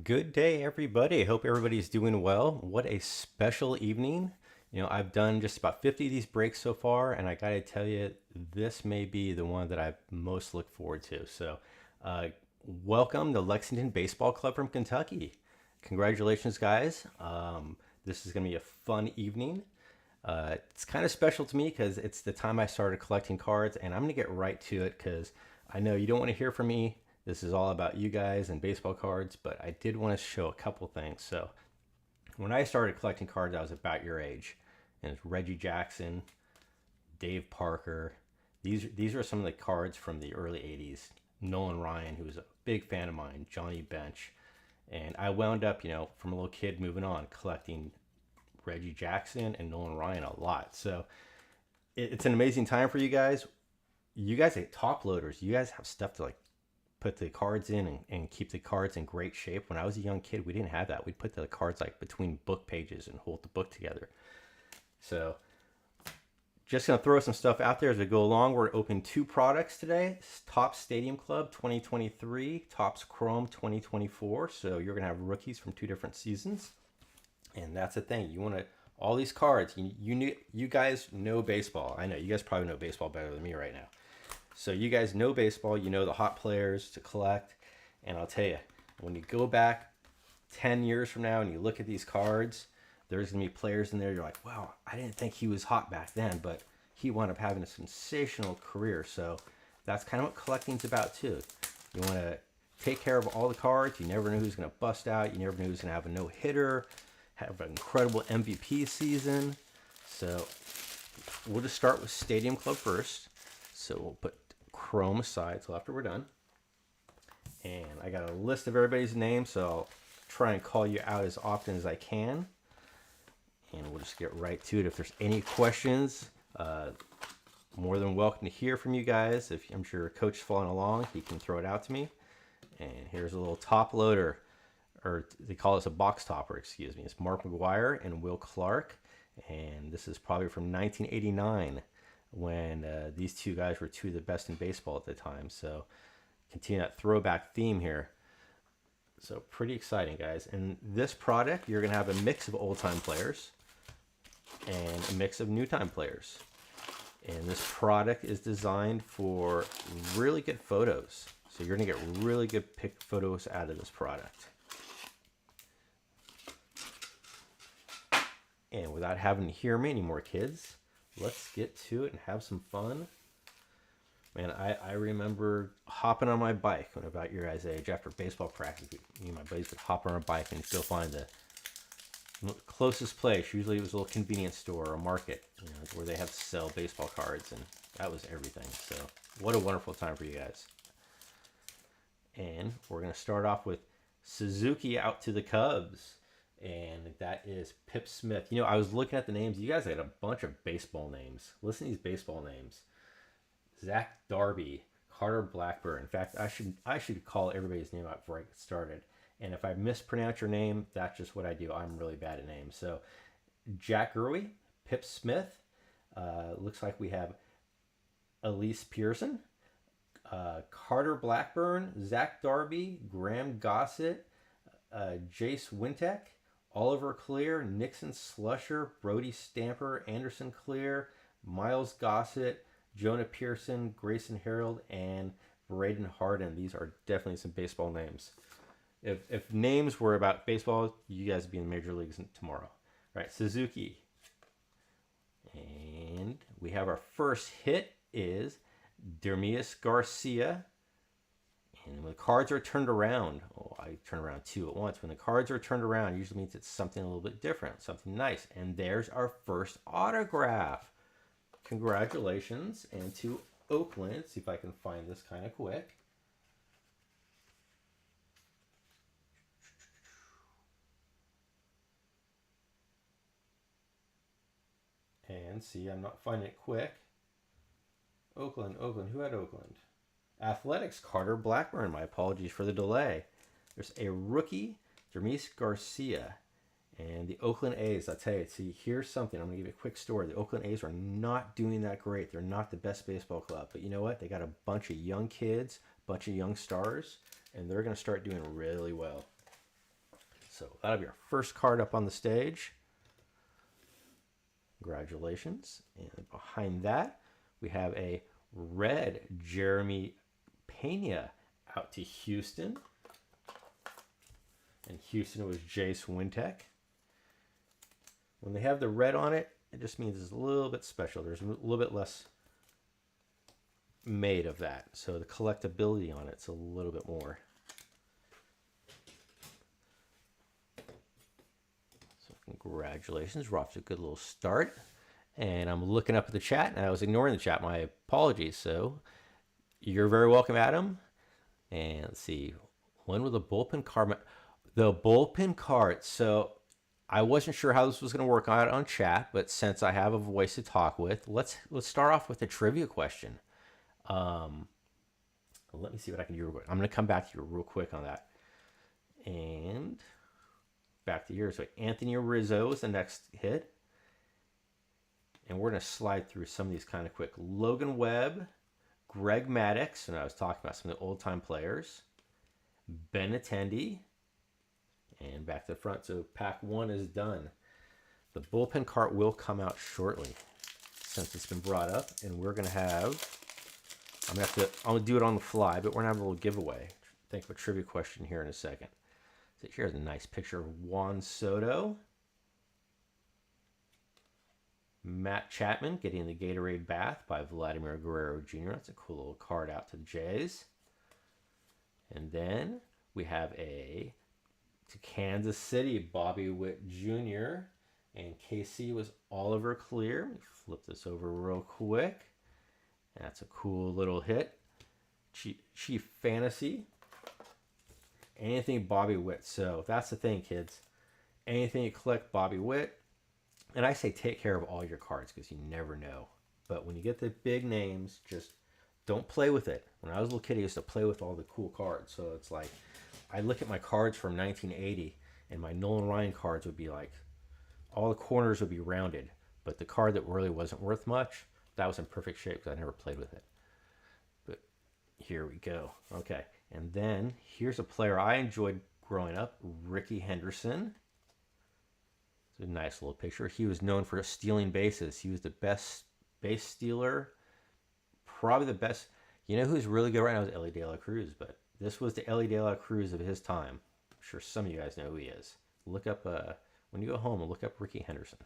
Good day, everybody. I hope everybody's doing well. What a special evening. I've done just about 50 of these breaks so far, and I got to tell you, this may be the one that I most look forward to. So, uh, welcome to Lexington Baseball Club from Kentucky. Congratulations, guys. This is going to be a fun evening. It's kind of special to me because it's the time I started collecting cards, and I'm going to get right to it because I know you don't want to hear from me. This is all about you guys and baseball cards, but I did want to show a couple things. So, when I started collecting cards, I was about your age, and it's Reggie Jackson, Dave Parker. These are some of the cards from the early '80s. Nolan Ryan, who was a big fan of mine, Johnny Bench, and I wound up, from a little kid moving on, collecting Reggie Jackson and Nolan Ryan a lot. So it's an amazing time for you guys. You guys are top loaders. You guys have stuff to put the cards in and keep the cards in great shape. When I was a young kid, we didn't have that. We'd put the cards between book pages and hold the book together. So just gonna throw some stuff out there as we go along. We're opening two products today: Topps Stadium Club 2023, Topps Chrome 2024. So you're gonna have rookies from two different seasons, and that's the thing. You want to all these cards. You guys know baseball. I know you guys probably know baseball better than me right now. So you guys know baseball. You know the hot players to collect, and I'll tell you, when you go back 10 years from now and you look at these cards, there's going to be players in there you're like, wow, I didn't think he was hot back then, but he wound up having a sensational career. So that's kind of what collecting's about too. You want to take care of all the cards. You never know who's going to bust out. You never know who's going to have a no-hitter, have an incredible MVP season. So we'll just start with Stadium Club first. So we'll put Chrome aside till after we're done. And I got a list of everybody's names, so I'll try and call you out as often as I can. And we'll just get right to it. If there's any questions, more than welcome to hear from you guys. If I'm sure Coach is following along, he can throw it out to me. And here's a little top loader, or they call this a box topper, excuse me. It's Mark McGwire and Will Clark. And this is probably from 1989 when these two guys were two of the best in baseball at the time. So continue that throwback theme here. So pretty exciting, guys. And this product, you're going to have a mix of old-time players and a mix of new-time players. And this product is designed for really good photos. So you're going to get really good pick photos out of this product. And without having to hear me anymore, kids, let's get to it and have some fun. Man, I remember hopping on my bike when about your guys' age after baseball practice. Me and my buddies would hop on our bike and go find the closest place. Usually it was a little convenience store or a market, where they have to sell baseball cards, and that was everything. So what a wonderful time for you guys. And we're going to start off with Suzuki out to the Cubs. And that is Pip Smith. I was looking at the names. You guys had a bunch of baseball names. Listen to these baseball names. Zach Darby, Carter Blackburn. In fact, I should call everybody's name out before I get started. And if I mispronounce your name, that's just what I do. I'm really bad at names. So Jack Gurley, Pip Smith. Looks like we have Elise Pearson, Carter Blackburn, Zach Darby, Graham Gossett, Jace Wintek, Oliver Clear, Nixon Slusher, Brody Stamper, Anderson Clear, Miles Gossett, Jonah Pearson, Grayson Harold, and Braden Harden. These are definitely some baseball names. If names were about baseball, you guys would be in the major leagues tomorrow. All right, Suzuki. And we have our first hit is Dermias Garcia. And when the cards are turned around, I turn around two at once. When the cards are turned around, it usually means it's something a little bit different, something nice. And there's our first autograph. Congratulations. And to Oakland. See if I can find this kind of quick. And see, I'm not finding it quick. Oakland. Who had Oakland? Athletics, Carter Blackburn. My apologies for the delay. There's a rookie, Dermis Garcia. And the Oakland A's, I'll tell you, see, here's something. I'm going to give you a quick story. The Oakland A's are not doing that great. They're not the best baseball club. But you know what? They got a bunch of young kids, a bunch of young stars, and they're going to start doing really well. So that'll be our first card up on the stage. Congratulations. And behind that, we have a red Jeremy Pena out to Houston. And Houston was Jace Wintek. When they have the red on it, it just means it's a little bit special. There's a little bit less made of that. So the collectability on it's a little bit more. So congratulations. We're off to a good little start. And I'm looking up at the chat, and I was ignoring the chat. My apologies. So you're very welcome, Adam. And let's see. When will the bullpen card... The bullpen card. So I wasn't sure how this was going to work out on chat, but since I have a voice to talk with, let's start off with a trivia question. Let me see what I can do real quick. I'm going to come back to you real quick on that. And back to yours. So Anthony Rizzo is the next hit. And we're going to slide through some of these kind of quick. Logan Webb, Greg Maddux, and I was talking about some of the old-time players. Ben Attendee. And back to the front. So pack one is done. The bullpen cart will come out shortly since it's been brought up. And we're going to have... I'm going to do it on the fly, but we're going to have a little giveaway. Think of a trivia question here in a second. So here's a nice picture of Juan Soto. Matt Chapman getting the Gatorade bath by Vladimir Guerrero Jr. That's a cool little card out to the Jays. And then we have a... to Kansas City, Bobby Witt Jr. And KC was Oliver Clear. Let me flip this over real quick. That's a cool little hit. Chief Fantasy. Anything Bobby Witt. So that's the thing, kids. Anything you collect Bobby Witt. And I say take care of all your cards because you never know. But when you get the big names, just don't play with it. When I was a little kid, I used to play with all the cool cards. So it's like... I look at my cards from 1980, and my Nolan Ryan cards would be like, all the corners would be rounded, but the card that really wasn't worth much, that was in perfect shape because I never played with it. But here we go. Okay, and then here's a player I enjoyed growing up, Ricky Henderson. It's a nice little picture. He was known for stealing bases. He was the best base stealer, probably the best. You know who's really good right now is Ellie De La Cruz, but this was the Ellie De La Cruz of his time. I'm sure some of you guys know who he is. Look up, when you go home, look up Ricky Henderson.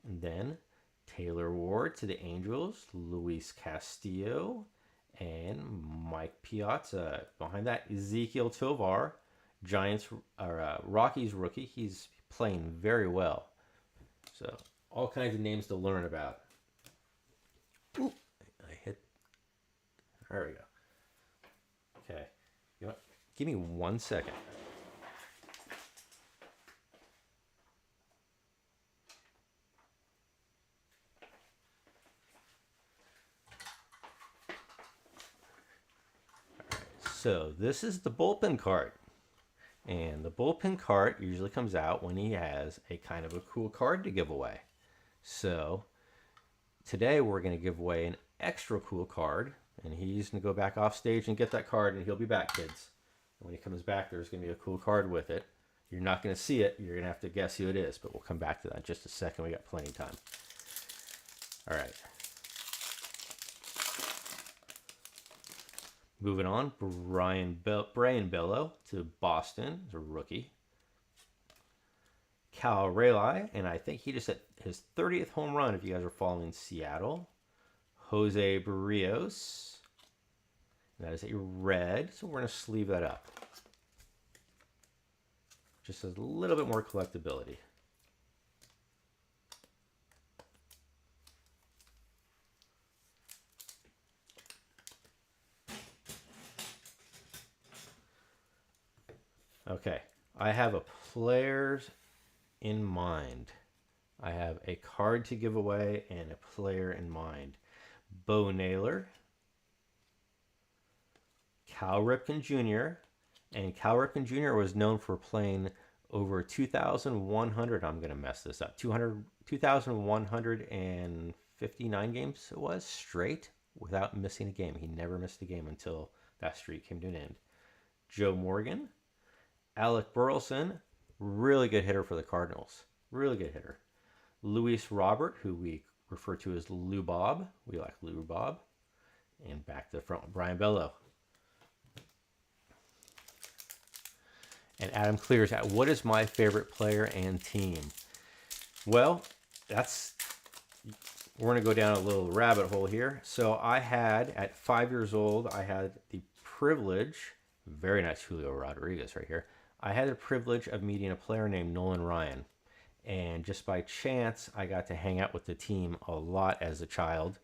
And then Taylor Ward to the Angels, Luis Castillo, and Mike Piazza. Behind that, Ezekiel Tovar, Giants, or Rockies rookie. He's playing very well. So all kinds of names to learn about. Ooh, I hit. There we go. Okay. You know what? Give me 1 second. So this is the bullpen card. And the bullpen card usually comes out when he has a kind of a cool card to give away. So today we're going to give away an extra cool card. And he's going to go back off stage and get that card, and he'll be back, kids. And when he comes back, there's going to be a cool card with it. You're not going to see it. You're going to have to guess who it is, but we'll come back to that in just a second. We got plenty of time. All right. Moving on, Brian Bello to Boston, as a rookie. Cal Raleigh, and I think he just hit his 30th home run if you guys are following Seattle. Jose Barrios. That is a red, so we're going to sleeve that up. Just a little bit more collectability. Okay, I have a players in mind. I have a card to give away and a player in mind. Bo Naylor, Cal Ripken Jr., and Cal Ripken Jr. was known for playing over 2,100, I'm going to mess this up, 2,159 games it was, straight, without missing a game. He never missed a game until that streak came to an end. Joe Morgan, Alec Burleson, Really good hitter for the Cardinals. Really good hitter. Luis Robert, who we refer to as Lou Bob. We like Lou Bob. And back to the front with Brian Bello. And Adam clears out. What is my favorite player and team? Well, we're going to go down a little rabbit hole here. So I had, at 5 years old, I had the privilege, very nice Julio Rodriguez right here. I had the privilege of meeting a player named Nolan Ryan. And just by chance, I got to hang out with the team a lot as a child.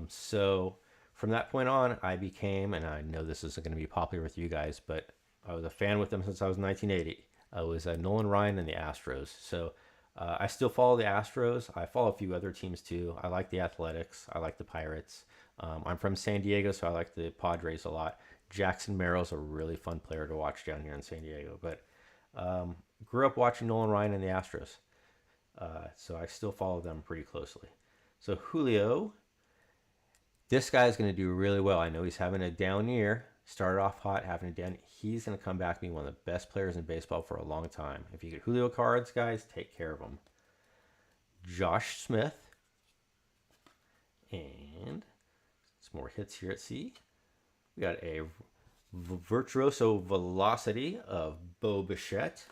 So from that point on, I became, and I know this isn't going to be popular with you guys, but I was a fan with them since I was 1980. I was Nolan Ryan and the Astros. So I still follow the Astros. I follow a few other teams too. I like the Athletics. I like the Pirates. I'm from San Diego, so I like the Padres a lot. Jackson Merrill's a really fun player to watch down here in San Diego. But grew up watching Nolan Ryan and the Astros. So I still follow them pretty closely. So Julio, this guy's going to do really well. I know he's having a down year. Started off hot, having a down. He's going to come back being one of the best players in baseball for a long time. If you get Julio cards, guys, take care of them. Josh Smith. And some more hits here at C. We got a virtuoso velocity of Bo Bichette.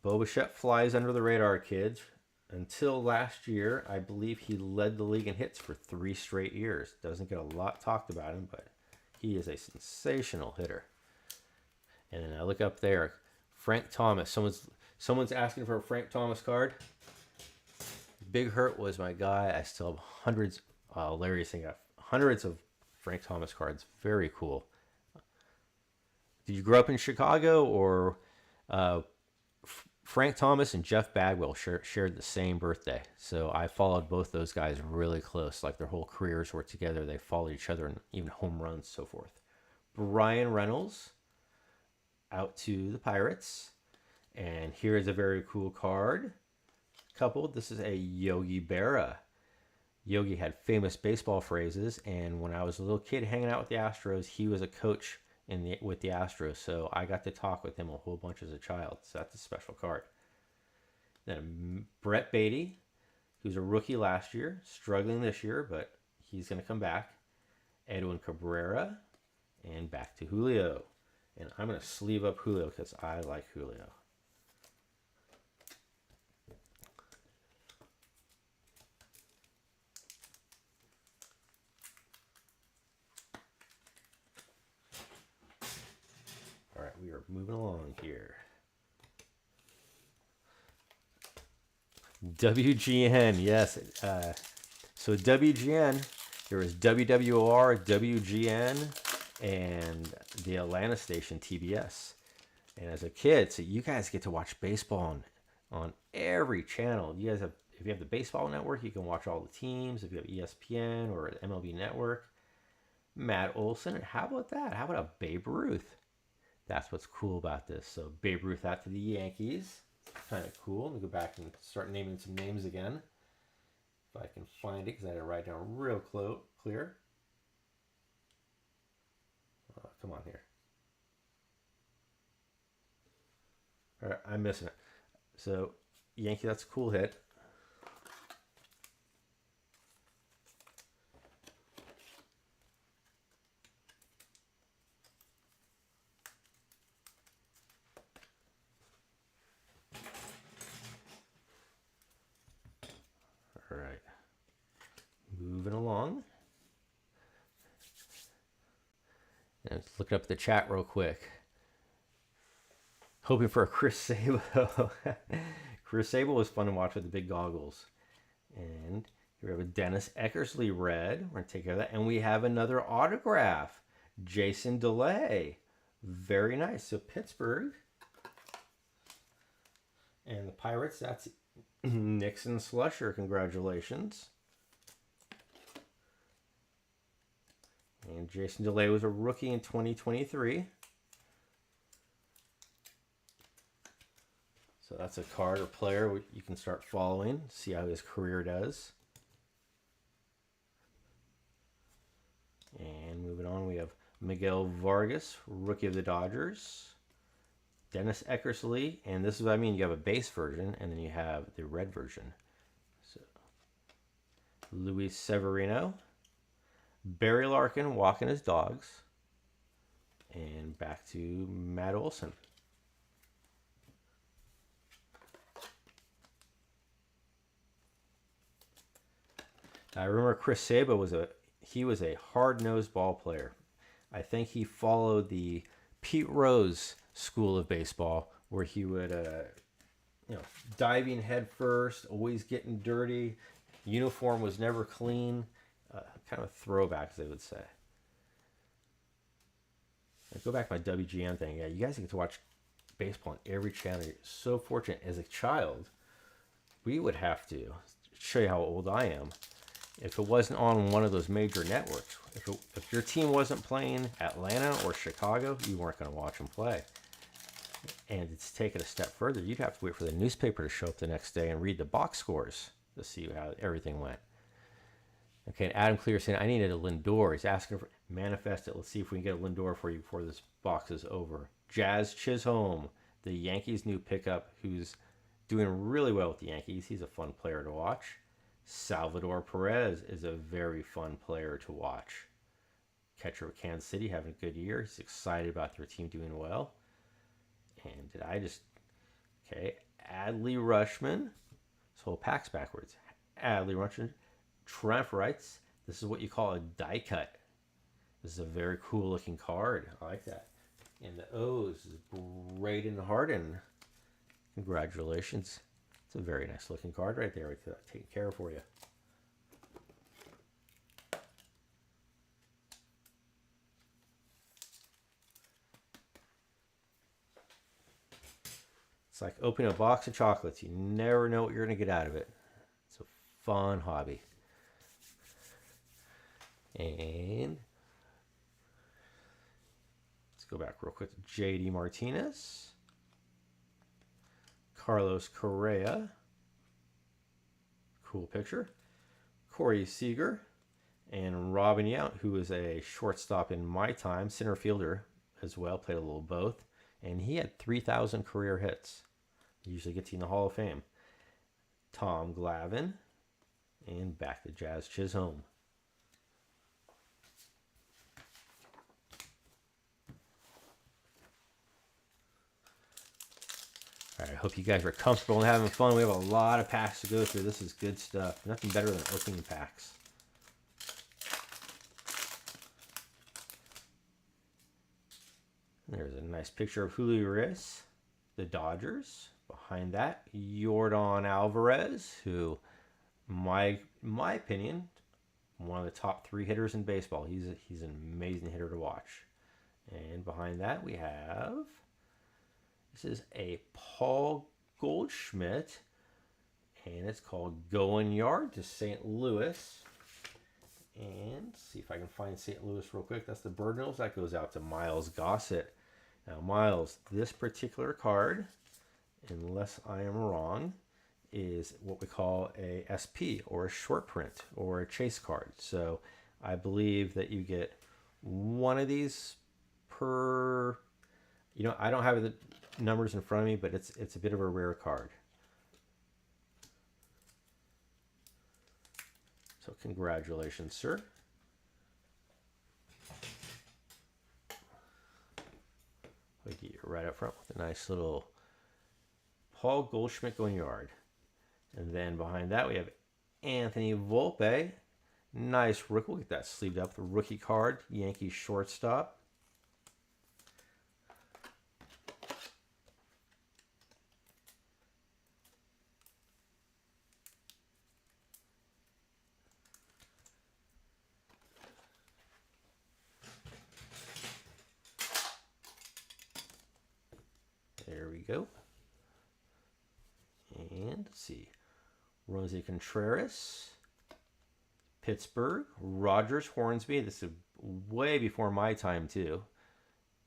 Bo Bichette flies under the radar, kids. Until last year, I believe he led the league in hits for 3 straight years. Doesn't get a lot talked about him, but he is a sensational hitter. And then I look up there, Frank Thomas. Someone's asking for a Frank Thomas card. Big Hurt was my guy. I still have hundreds. Larry's thing, hundreds of Frank Thomas cards. Very cool. Did you grow up in Chicago, or Frank Thomas and Jeff Bagwell shared the same birthday? So I followed both those guys really close. Like their whole careers were together. They followed each other and even home runs, so forth. Brian Reynolds out to the Pirates. And here is a very cool card. Coupled, this is a Yogi Berra. Yogi had famous baseball phrases, and when I was a little kid hanging out with the Astros, he was a coach with the Astros, so I got to talk with him a whole bunch as a child. So that's a special card. Then Brett Beatty, who's a rookie last year, struggling this year, but he's going to come back. Edwin Cabrera, and back to Julio. And I'm going to sleeve up Julio because I like Julio. All right, we are moving along here. WGN, yes. So WGN, there was WWR, WGN, and the Atlanta station TBS. And as a kid, so you guys get to watch baseball on every channel. You guys have, if you have the baseball network, you can watch all the teams. If you have ESPN or MLB Network, Matt Olson, and how about that? How about a Babe Ruth? That's what's cool about this. So Babe Ruth out to the Yankees. Kind of cool. Let me go back and start naming some names again. If I can find it, because I had to write down real clear. Oh, come on here. All right, I'm missing it. So Yankee, that's a cool hit. All right, moving along. And let's look up the chat real quick. Hoping for a Chris Sabo. Chris Sabo was fun to watch with the big goggles. And here we have a Dennis Eckersley red. We're going to take care of that. And we have another autograph. Jason DeLay. Very nice. So Pittsburgh. And the Pirates, that's Nixon Slusher. Congratulations. And Jason DeLay was a rookie in 2023. So that's a card or player you can start following, see how his career does. And moving on, we have Miguel Vargas, rookie of the Dodgers. Dennis Eckersley, and this is what I mean. You have a base version, and then you have the red version. So, Luis Severino, Barry Larkin walking his dogs, and back to Matt Olson. I remember Chris Saba was a hard-nosed ball player. I think he followed the Pete Rose school of baseball, where he would, diving head first, always getting dirty. Uniform was never clean. Kind of a throwback, as they would say. I go back to my WGN thing. Yeah, you guys get to watch baseball on every channel. You're so fortunate. As a child, we would have to show you how old I am. If it wasn't on one of those major networks, if your team wasn't playing Atlanta or Chicago, you weren't going to watch them play. And it's taken a step further. You'd have to wait for the newspaper to show up the next day and read the box scores to see how everything went. Okay, Adam Clear saying, I needed a Lindor. He's asking for manifest it. Let's see if we can get a Lindor for you before this box is over. Jazz Chisholm, the Yankees' new pickup, who's doing really well with the Yankees. He's a fun player to watch. Salvador Perez is a very fun player to watch. Catcher of Kansas City, having a good year. He's excited about their team doing well. And Adley Rushman. This whole pack's backwards. Adley Rushman. Trent writes, this is what you call a die cut. This is a very cool looking card. I like that. And the O's is Braden Harden. Congratulations. It's a very nice looking card right there. Taking care of for you. It's like opening a box of chocolates. You never know what you're going to get out of it. It's a fun hobby. And let's go back real quick to JD Martinez, Carlos Correa, cool picture, Corey Seager, and Robin Yount, who is a shortstop in my time, center fielder as well, played a little both, and he had 3,000 career hits. He usually gets in the Hall of Fame. Tom Glavine, and back to Jazz Chisholm. All right, I hope you guys are comfortable and having fun. We have a lot of packs to go through. This is good stuff. Nothing better than opening packs. There's a nice picture of Julio Urias, the Dodgers. Behind that, Yordan Alvarez, who, my opinion, one of the top 3 hitters in baseball. He's an amazing hitter to watch. And behind that, we have, this is a Paul Goldschmidt, and it's called Going Yard to St. Louis. And see if I can find St. Louis real quick. That's the Bird Nose. That goes out to Miles Gossett. Now, Miles, this particular card, unless I am wrong, is what we call a SP, or a short print, or a chase card. So I believe that you get one of these per, I don't have the numbers in front of me, but it's a bit of a rare card. So congratulations, sir. I'll get you right up front with a nice little Paul Goldschmidt Going Yard. And then behind that we have Anthony Volpe. Nice rookie. We'll get that sleeved up. The rookie card, Yankees shortstop. There we go. And let's see. Rosie Contreras, Pittsburgh, Rogers Hornsby. This is way before my time, too.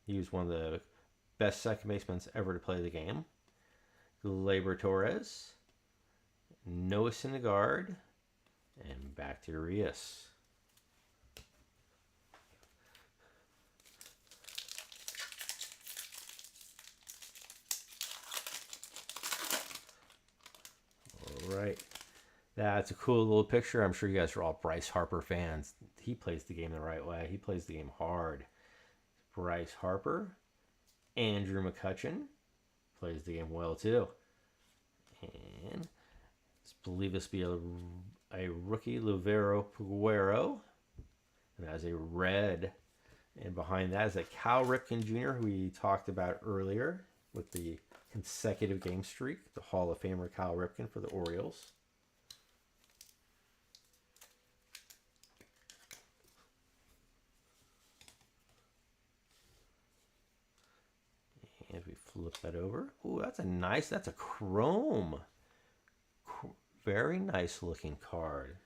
He was one of the best second basemen ever to play the game. Gleyber Torres, Noah Syndergaard, and back to Urias. That's a cool little picture. I'm sure you guys are all Bryce Harper fans. He plays the game the right way. He plays the game hard. Bryce Harper. Andrew McCutchen plays the game well too. And let's believe this be a rookie, Luvero Puguero. And that is a red. And behind that is a Cal Ripken Jr., who we talked about earlier with the consecutive game streak, the Hall of Famer Cal Ripken for the Orioles. And we flip that over. Ooh, that's a chrome. Very nice looking card.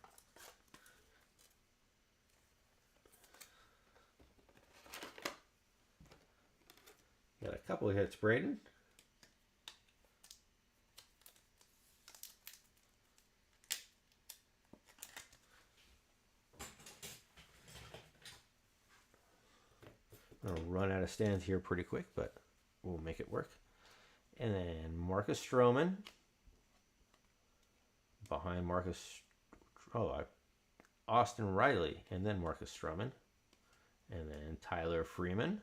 Got a couple of hits, Braden. I'm going to run out of stands here pretty quick, but we'll make it work. And then Marcus Stroman. Behind Austin Riley, and then Marcus Stroman. And then Tyler Freeman.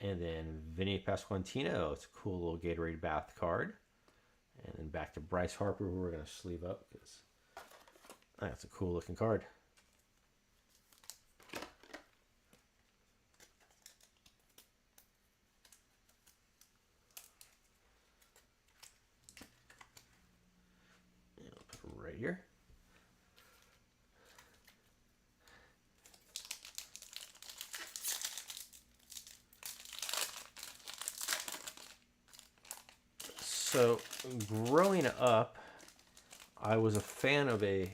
And then Vinny Pasquantino. It's a cool little Gatorade Bath card. And then back to Bryce Harper, who we're going to sleeve up because that's a cool looking card. And I'll put it right here. So, growing up, I was a fan of a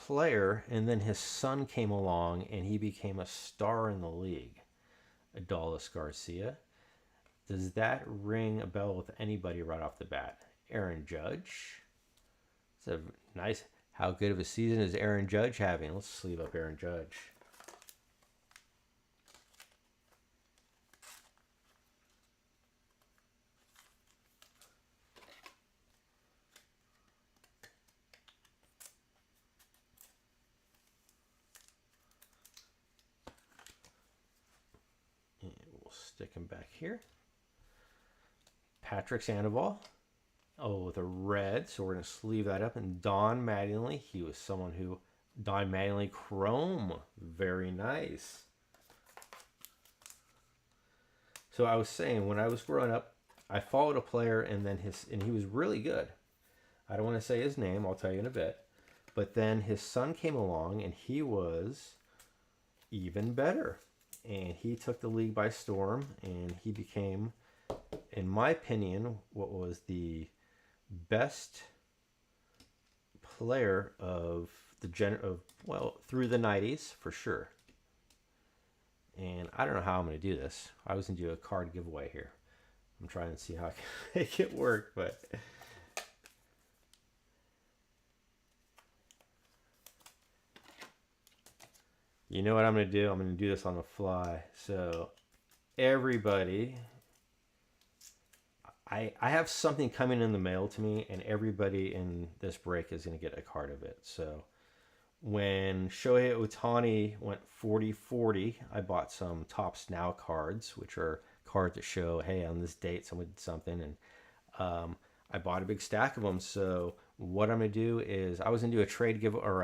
player, and then his son came along, and he became a star in the league, Adolis Garcia. Does that ring a bell with anybody right off the bat? Aaron Judge. It's a nice. How good of a season is Aaron Judge having? Let's sleeve up Aaron Judge. Stick him back here. Patrick Sandoval. Oh, the red. So we're going to sleeve that up. And Don Mattingly. He was someone who... Don Mattingly Chrome. Very nice. So I was saying, when I was growing up, I followed a player and he was really good. I don't want to say his name. I'll tell you in a bit. But then his son came along and he was even better. And he took the league by storm, and he became, in my opinion, what was the best player of through the 90s for sure. And I don't know how I'm going to do this. I was going to do a card giveaway here. I'm trying to see how I can make it work, but you know what I'm going to do? I'm going to do this on the fly. So everybody, I have something coming in the mail to me, and everybody in this break is going to get a card of it. So when Shohei Ohtani went 40-40, I bought some Topps Now cards, which are cards that show, hey, on this date someone did something. And I bought a big stack of them. So what I'm going to do is I was going to do a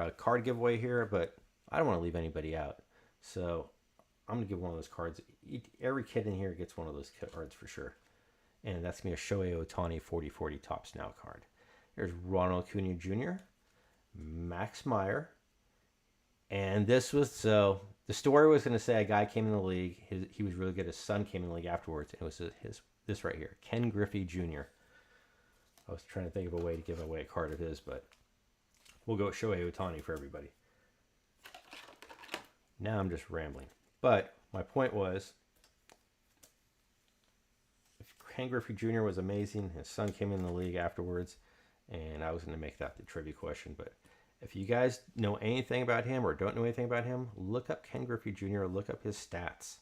a card giveaway here, but I don't want to leave anybody out. So I'm going to give one of those cards. Every kid in here gets one of those cards for sure. And that's going to be a Shohei Ohtani 40-40 Topps Now card. There's Ronald Acuna Jr., Max Meyer. And this was, so the story was going to say a guy came in the league. He was really good. His son came in the league afterwards. And it was this right here, Ken Griffey Jr. I was trying to think of a way to give away a card of his, but we'll go with Shohei Ohtani for everybody. Now I'm just rambling. But my point was, Ken Griffey Jr. was amazing. His son came in the league afterwards, and I was going to make that the trivia question. But if you guys know anything about him or don't know anything about him, look up Ken Griffey Jr., look up his stats.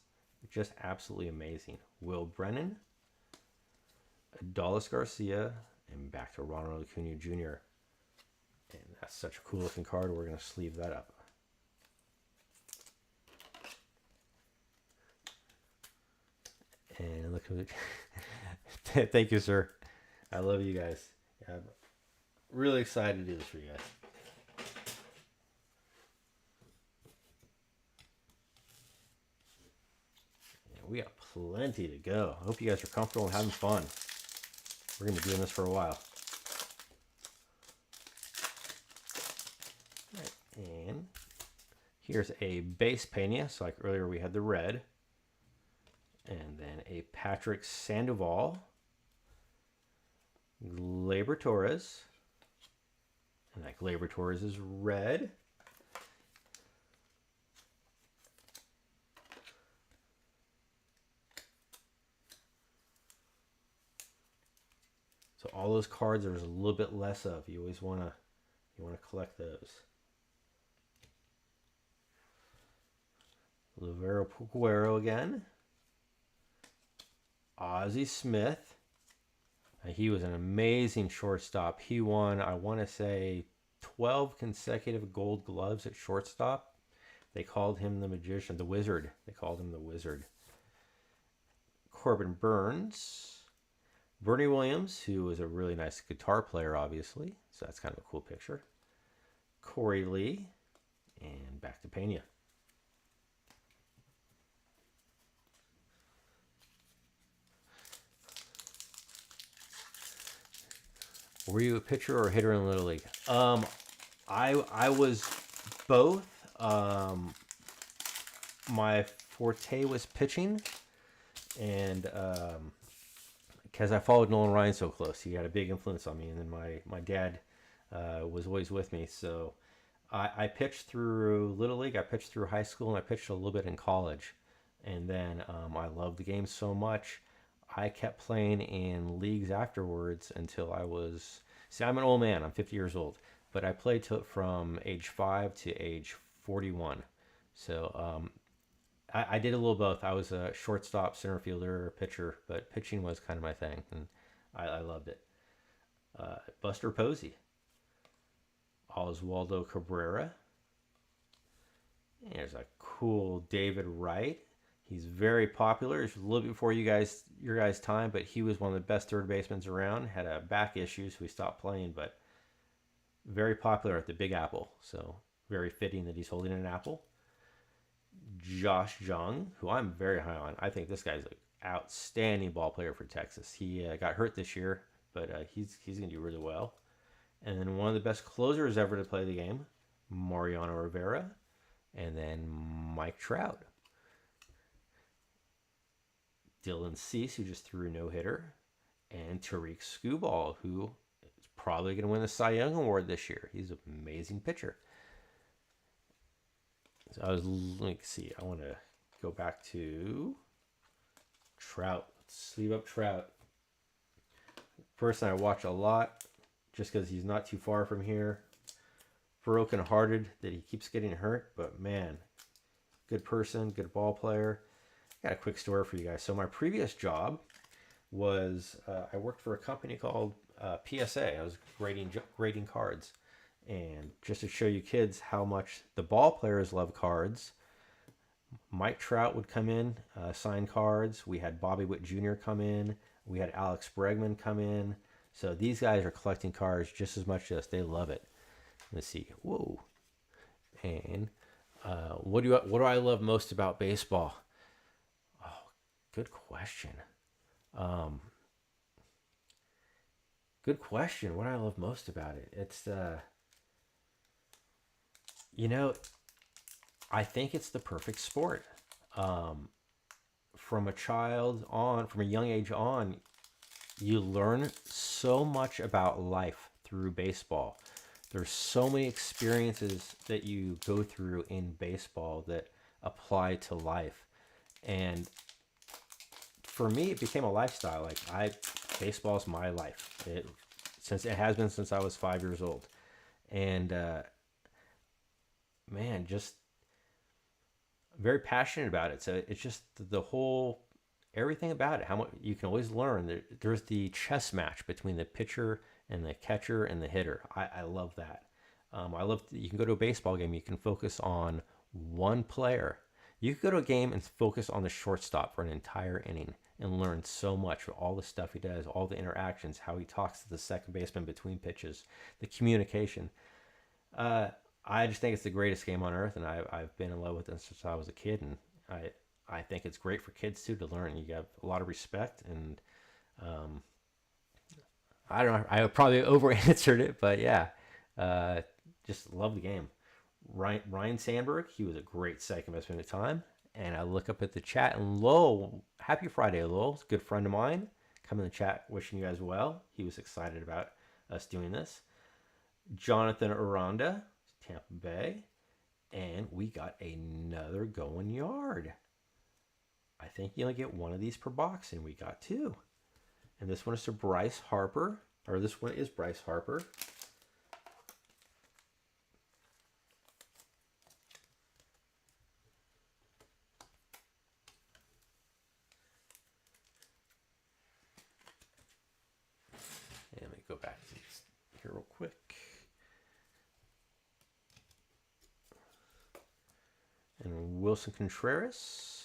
Just absolutely amazing. Will Brennan, Adolis Garcia, and back to Ronald Acuna Jr. And that's such a cool looking card. We're going to sleeve that up. And look at it. Thank you, sir. I love you guys. I'm really excited to do this for you guys. And we got plenty to go. I hope you guys are comfortable and having fun. We're going to be doing this for a while. All right, and here's a base Pena. So like earlier we had the red. And then a Patrick Sandoval, Gleyber Torres, and that Gleyber Torres is red. So all those cards there's a little bit less of. You always want to collect those. Livero Puguero again. Ozzie Smith. He was an amazing shortstop. He won, I want to say, 12 consecutive gold gloves at shortstop. They called him the magician, the wizard. They called him the wizard. Corbin Burns. Bernie Williams, who was a really nice guitar player, obviously. So that's kind of a cool picture. Corey Lee. And back to Pena. Were you a pitcher or a hitter in Little League? I was both. My forte was pitching, and because I followed Nolan Ryan so close, he had a big influence on me. And then my dad was always with me, so I pitched through Little League, I pitched through high school, and I pitched a little bit in college. And then I loved the game so much, I kept playing in leagues afterwards until I was... See, I'm an old man. I'm 50 years old. But I played from age 5 to age 41. So I did a little both. I was a shortstop, center fielder, pitcher, but pitching was kind of my thing, and I loved it. Buster Posey. Oswaldo Cabrera. There's a cool David Wright. He's very popular. He's a little bit before your guys' time, but he was one of the best third basemen around. Had a back issue, so he stopped playing, but very popular at the Big Apple. So very fitting that he's holding an apple. Josh Jung, who I'm very high on. I think this guy's an outstanding ball player for Texas. He got hurt this year, but he's going to do really well. And then one of the best closers ever to play the game, Mariano Rivera, and then Mike Trout. Dylan Cease, who just threw a no-hitter, and Tariq Skubal, who is probably going to win the Cy Young Award this year. He's an amazing pitcher. So let me see. I want to go back to Trout. Let's sleeve up Trout. Person I watch a lot, just because he's not too far from here. Broken-hearted that he keeps getting hurt, but man, good person, good ball player. Got a quick story for you guys. So my previous job was I worked for a company called PSA. I was grading cards, and just to show you kids how much the ball players love cards, Mike Trout would come in, sign cards. We had Bobby Witt Jr. come in. We had Alex Bregman come in. So these guys are collecting cards just as much as us. They love it. Let's see. Whoa. And what do I love most about baseball? Good question. Good question. What do I love most about it? It's, I think it's the perfect sport. From a young age on, you learn so much about life through baseball. There's so many experiences that you go through in baseball that apply to life. And for me, it became a lifestyle. Baseball's my life. It has been since I was 5 years old, and man, just very passionate about it. So it's just everything about it. How much you can always learn. There's the chess match between the pitcher and the catcher and the hitter. I love that. I love. You can go to a baseball game. You can focus on one player. You could go to a game and focus on the shortstop for an entire inning and learn so much for all the stuff he does, all the interactions, how he talks to the second baseman between pitches, the communication. Uh, I just think it's the greatest game on earth, and I've been in love with it since I was a kid, and I think it's great for kids too to learn. You have a lot of respect, and um, I don't know. I probably over answered it, but yeah, uh, just love the game. Ryan Sandberg, he was a great second baseman at the time. And I look up at the chat, and Lowell, happy Friday, Lowell, a good friend of mine, come in the chat wishing you guys well. He was excited about us doing this. Jonathan Aranda, Tampa Bay, and we got another going yard. I think you only get one of these per box, and we got two. And this one is to Bryce Harper, or this one is Bryce Harper. And let me go back to this here real quick. And Wilson Contreras.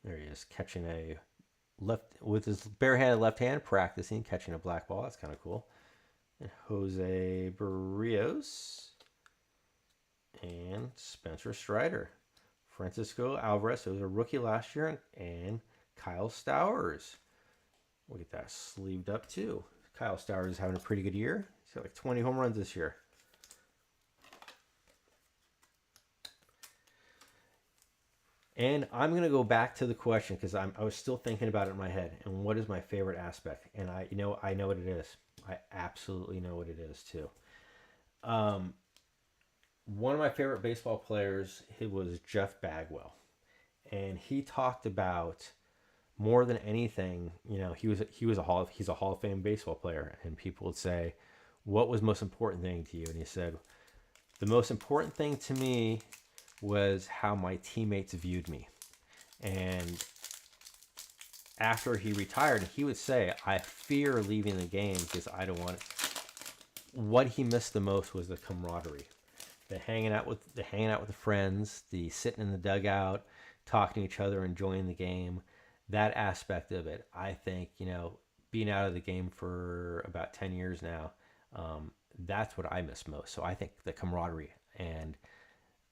There he is, catching a left with his barehanded left hand, practicing catching a black ball. That's kind of cool. And Jose Barrios and Spencer Strider. Francisco Alvarez, who was a rookie last year, and Kyle Stowers. We'll get that sleeved up too. Kyle Stowers is having a pretty good year. He's got like 20 home runs this year. And I'm going to go back to the question because I was still thinking about it in my head. And what is my favorite aspect? And I know what it is. I absolutely know what it is too. One of my favorite baseball players, it was Jeff Bagwell. And he talked about more than anything, he's a Hall of Fame baseball player, and people would say, "What was the most important thing to you?" And he said, "The most important thing to me was how my teammates viewed me." And after he retired, he would say, "I fear leaving the game because I don't want it." What he missed the most was the camaraderie, the hanging out with the friends, the sitting in the dugout, talking to each other, enjoying the game. That aspect of it, I think, being out of the game for about 10 years now, that's what I miss most. So I think the camaraderie, and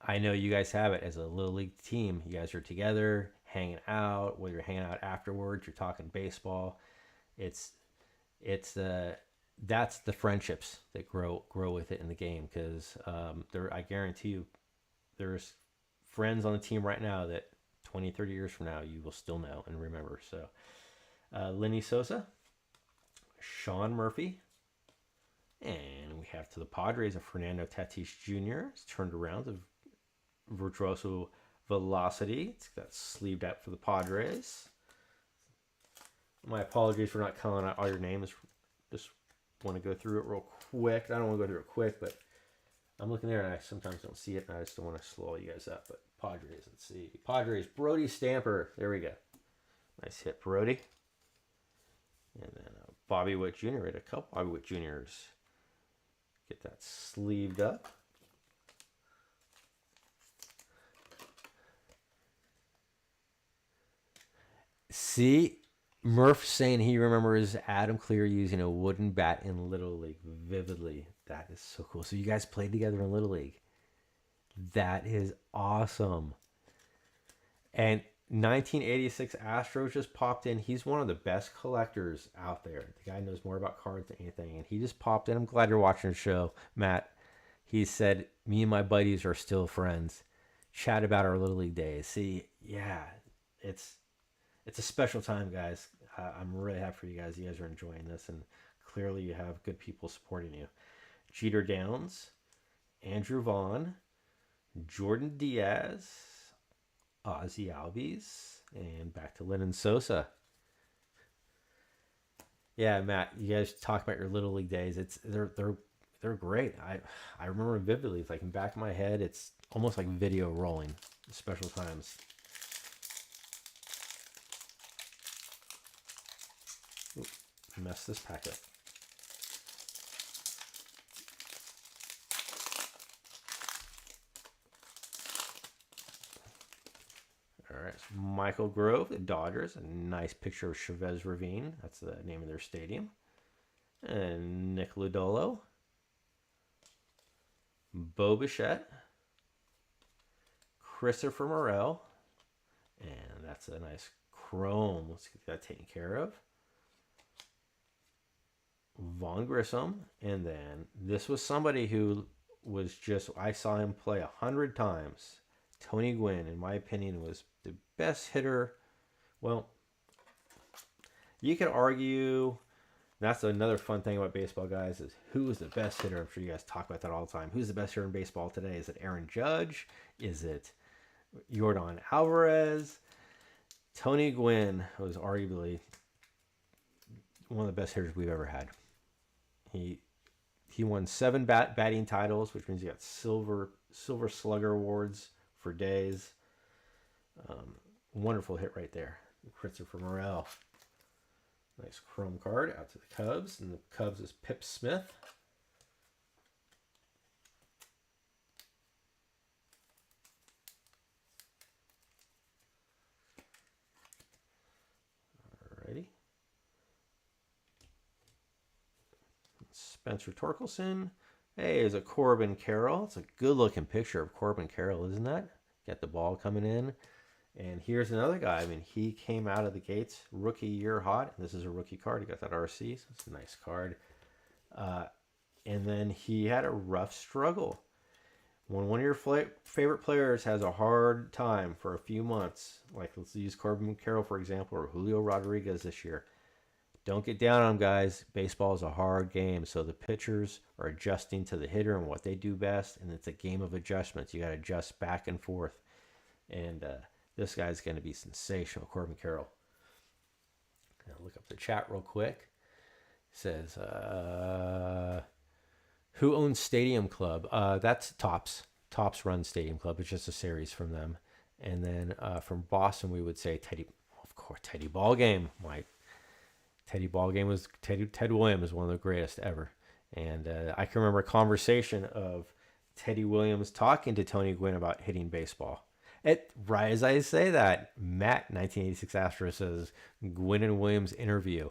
I know you guys have it as a little league team. You guys are together, hanging out. Whether you're hanging out afterwards, you're talking baseball. It's that's the friendships that grow with it in the game. Because I guarantee you, there's friends on the team right now that 20, 30 years from now, you will still know and remember. So, Lenny Sosa, Sean Murphy, and we have to the Padres of Fernando Tatis Jr. It's turned around to Virtuoso Velocity. It's got sleeved out for the Padres. My apologies for not calling out all your names. Just want to go through it real quick. I don't want to go through it quick, but I'm looking there and I sometimes don't see it, and I just don't want to slow you guys up. But Padres, let's see. Padres, Brody Stamper. There we go. Nice hit, Brody. And then Bobby Witt Jr. We had a couple Bobby Witt Jr.'s. Get that sleeved up. See, Murph saying he remembers Adam Clear using a wooden bat in Little League vividly. That is so cool. So you guys played together in Little League. That is awesome. And 1986 Astros just popped in. He's one of the best collectors out there. The guy knows more about cards than anything. And he just popped in. I'm glad you're watching the show, Matt. He said, "Me and my buddies are still friends. Chat about our Little League days." See, yeah, it's a special time, guys. I'm really happy for you guys. You guys are enjoying this. And clearly you have good people supporting you. Jeter Downs, Andrew Vaughn, Jordan Diaz, Ozzy Albies, and back to Lennon Sosa. Yeah, Matt, you guys talk about your Little League days. They're great. I remember vividly. It's like in the back of my head, it's almost like video rolling. Special times. Ooh, mess this pack up. right, so Michael Grove, the Dodgers. A nice picture of Chavez Ravine. That's the name of their stadium. And Nick Lodolo. Bo Bichette. Christopher Morel. And that's a nice chrome. Let's get that taken care of. Vaughn Grissom. And then this was somebody who was just, I saw him play 100 times. Tony Gwynn, in my opinion, was the best hitter. Well, you could argue. That's another fun thing about baseball, guys, is who is the best hitter? I'm sure you guys talk about that all the time. Who's the best hitter in baseball today? Is it Aaron Judge? Is it Yordan Alvarez? Tony Gwynn was arguably one of the best hitters we've ever had. He won 7 batting titles, which means he got silver slugger awards for days. Wonderful hit right there. Christopher Morel. Nice chrome card out to the Cubs. And the Cubs is Pip Smith. Alrighty. Spencer Torkelson. Hey, there's a Corbin Carroll. It's a good looking picture of Corbin Carroll, isn't that? Got the ball coming in. And here's another guy. I mean, he came out of the gates rookie year hot. And this is a rookie card. He got that RC, so it's a nice card. And then he had a rough struggle. When one of your favorite players has a hard time for a few months, like let's use Corbin Carroll, for example, or Julio Rodriguez this year, don't get down on them, guys. Baseball is a hard game, so the pitchers are adjusting to the hitter and what they do best, and it's a game of adjustments. You got to adjust back and forth. And this guy's going to be sensational, Corbin Carroll. Now look up the chat real quick. It says, who owns Stadium Club? That's Tops. Tops runs Stadium Club. It's just a series from them. And then from Boston, we would say Teddy. Of course, Teddy Ballgame. Teddy Ballgame was Ted Williams is one of the greatest ever. And I can remember a conversation of Teddy Williams talking to Tony Gwynn about hitting baseball. Right as I say that, Matt, 1986 Astro, says, Gwynn and Williams interview.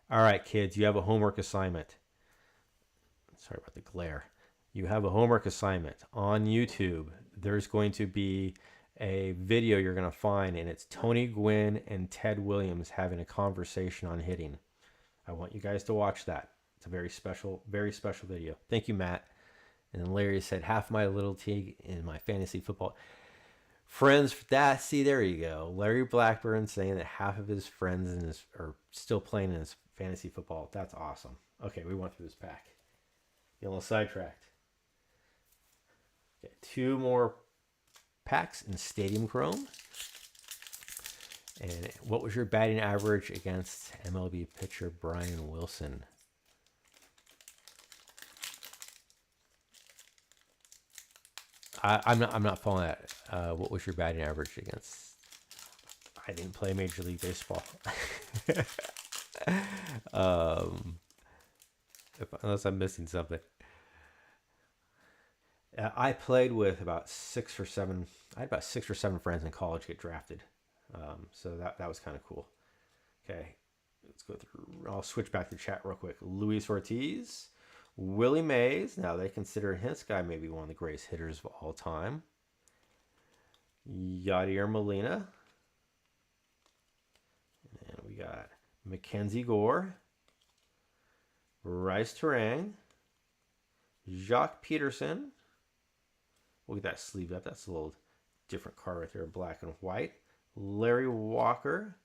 All right, kids, you have a homework assignment. Sorry about the glare. You have a homework assignment on YouTube. There's going to be a video you're going to find, and it's Tony Gwynn and Ted Williams having a conversation on hitting. I want you guys to watch that. It's a very special video. Thank you, Matt. And then Larry said, half my little T in my fantasy football friends. There you go. Larry Blackburn saying that half of his friends are still playing in his fantasy football. That's awesome. Okay, we went through this pack. Get a little sidetracked. Okay, 2 more packs in Stadium Chrome. And what was your batting average against MLB pitcher Brian Wilson? I'm not following that. What was your batting average against? I didn't play Major League Baseball. Unless I'm missing something. I played with about 6 or 7. I had about 6 or 7 friends in college get drafted. So that was kind of cool. Okay, let's go through. I'll switch back to chat real quick. Luis Ortiz, Willie Mays. Now they consider this guy maybe one of the greatest hitters of all time. Yadier Molina. And we got Mackenzie Gore, Bryce Terang, Jacques Peterson. Look at that sleeve up. That's a little different card right there, black and white. Larry Walker.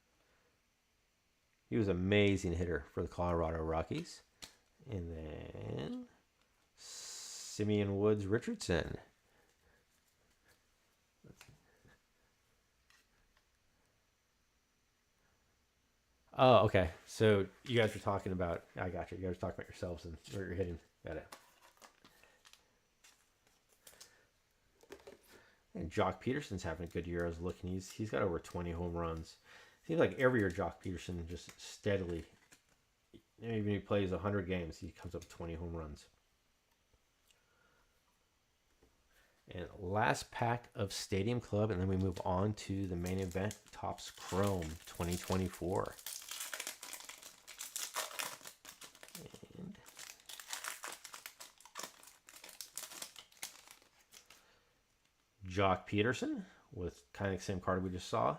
He was an amazing hitter for the Colorado Rockies. And then Simeon Woods Richardson. Oh, okay. So you guys were talking about, I got you. You guys were talking about yourselves and where you're hitting. Got it. And Jock Peterson's having a good year. I was looking. He's got over 20 home runs. Seems like every year Jock Peterson just steadily, even if he plays 100 games, he comes up with 20 home runs. And last pack of Stadium Club, and then we move on to the main event, Topps Chrome 2024. And Jock Peterson with kind of the same card we just saw.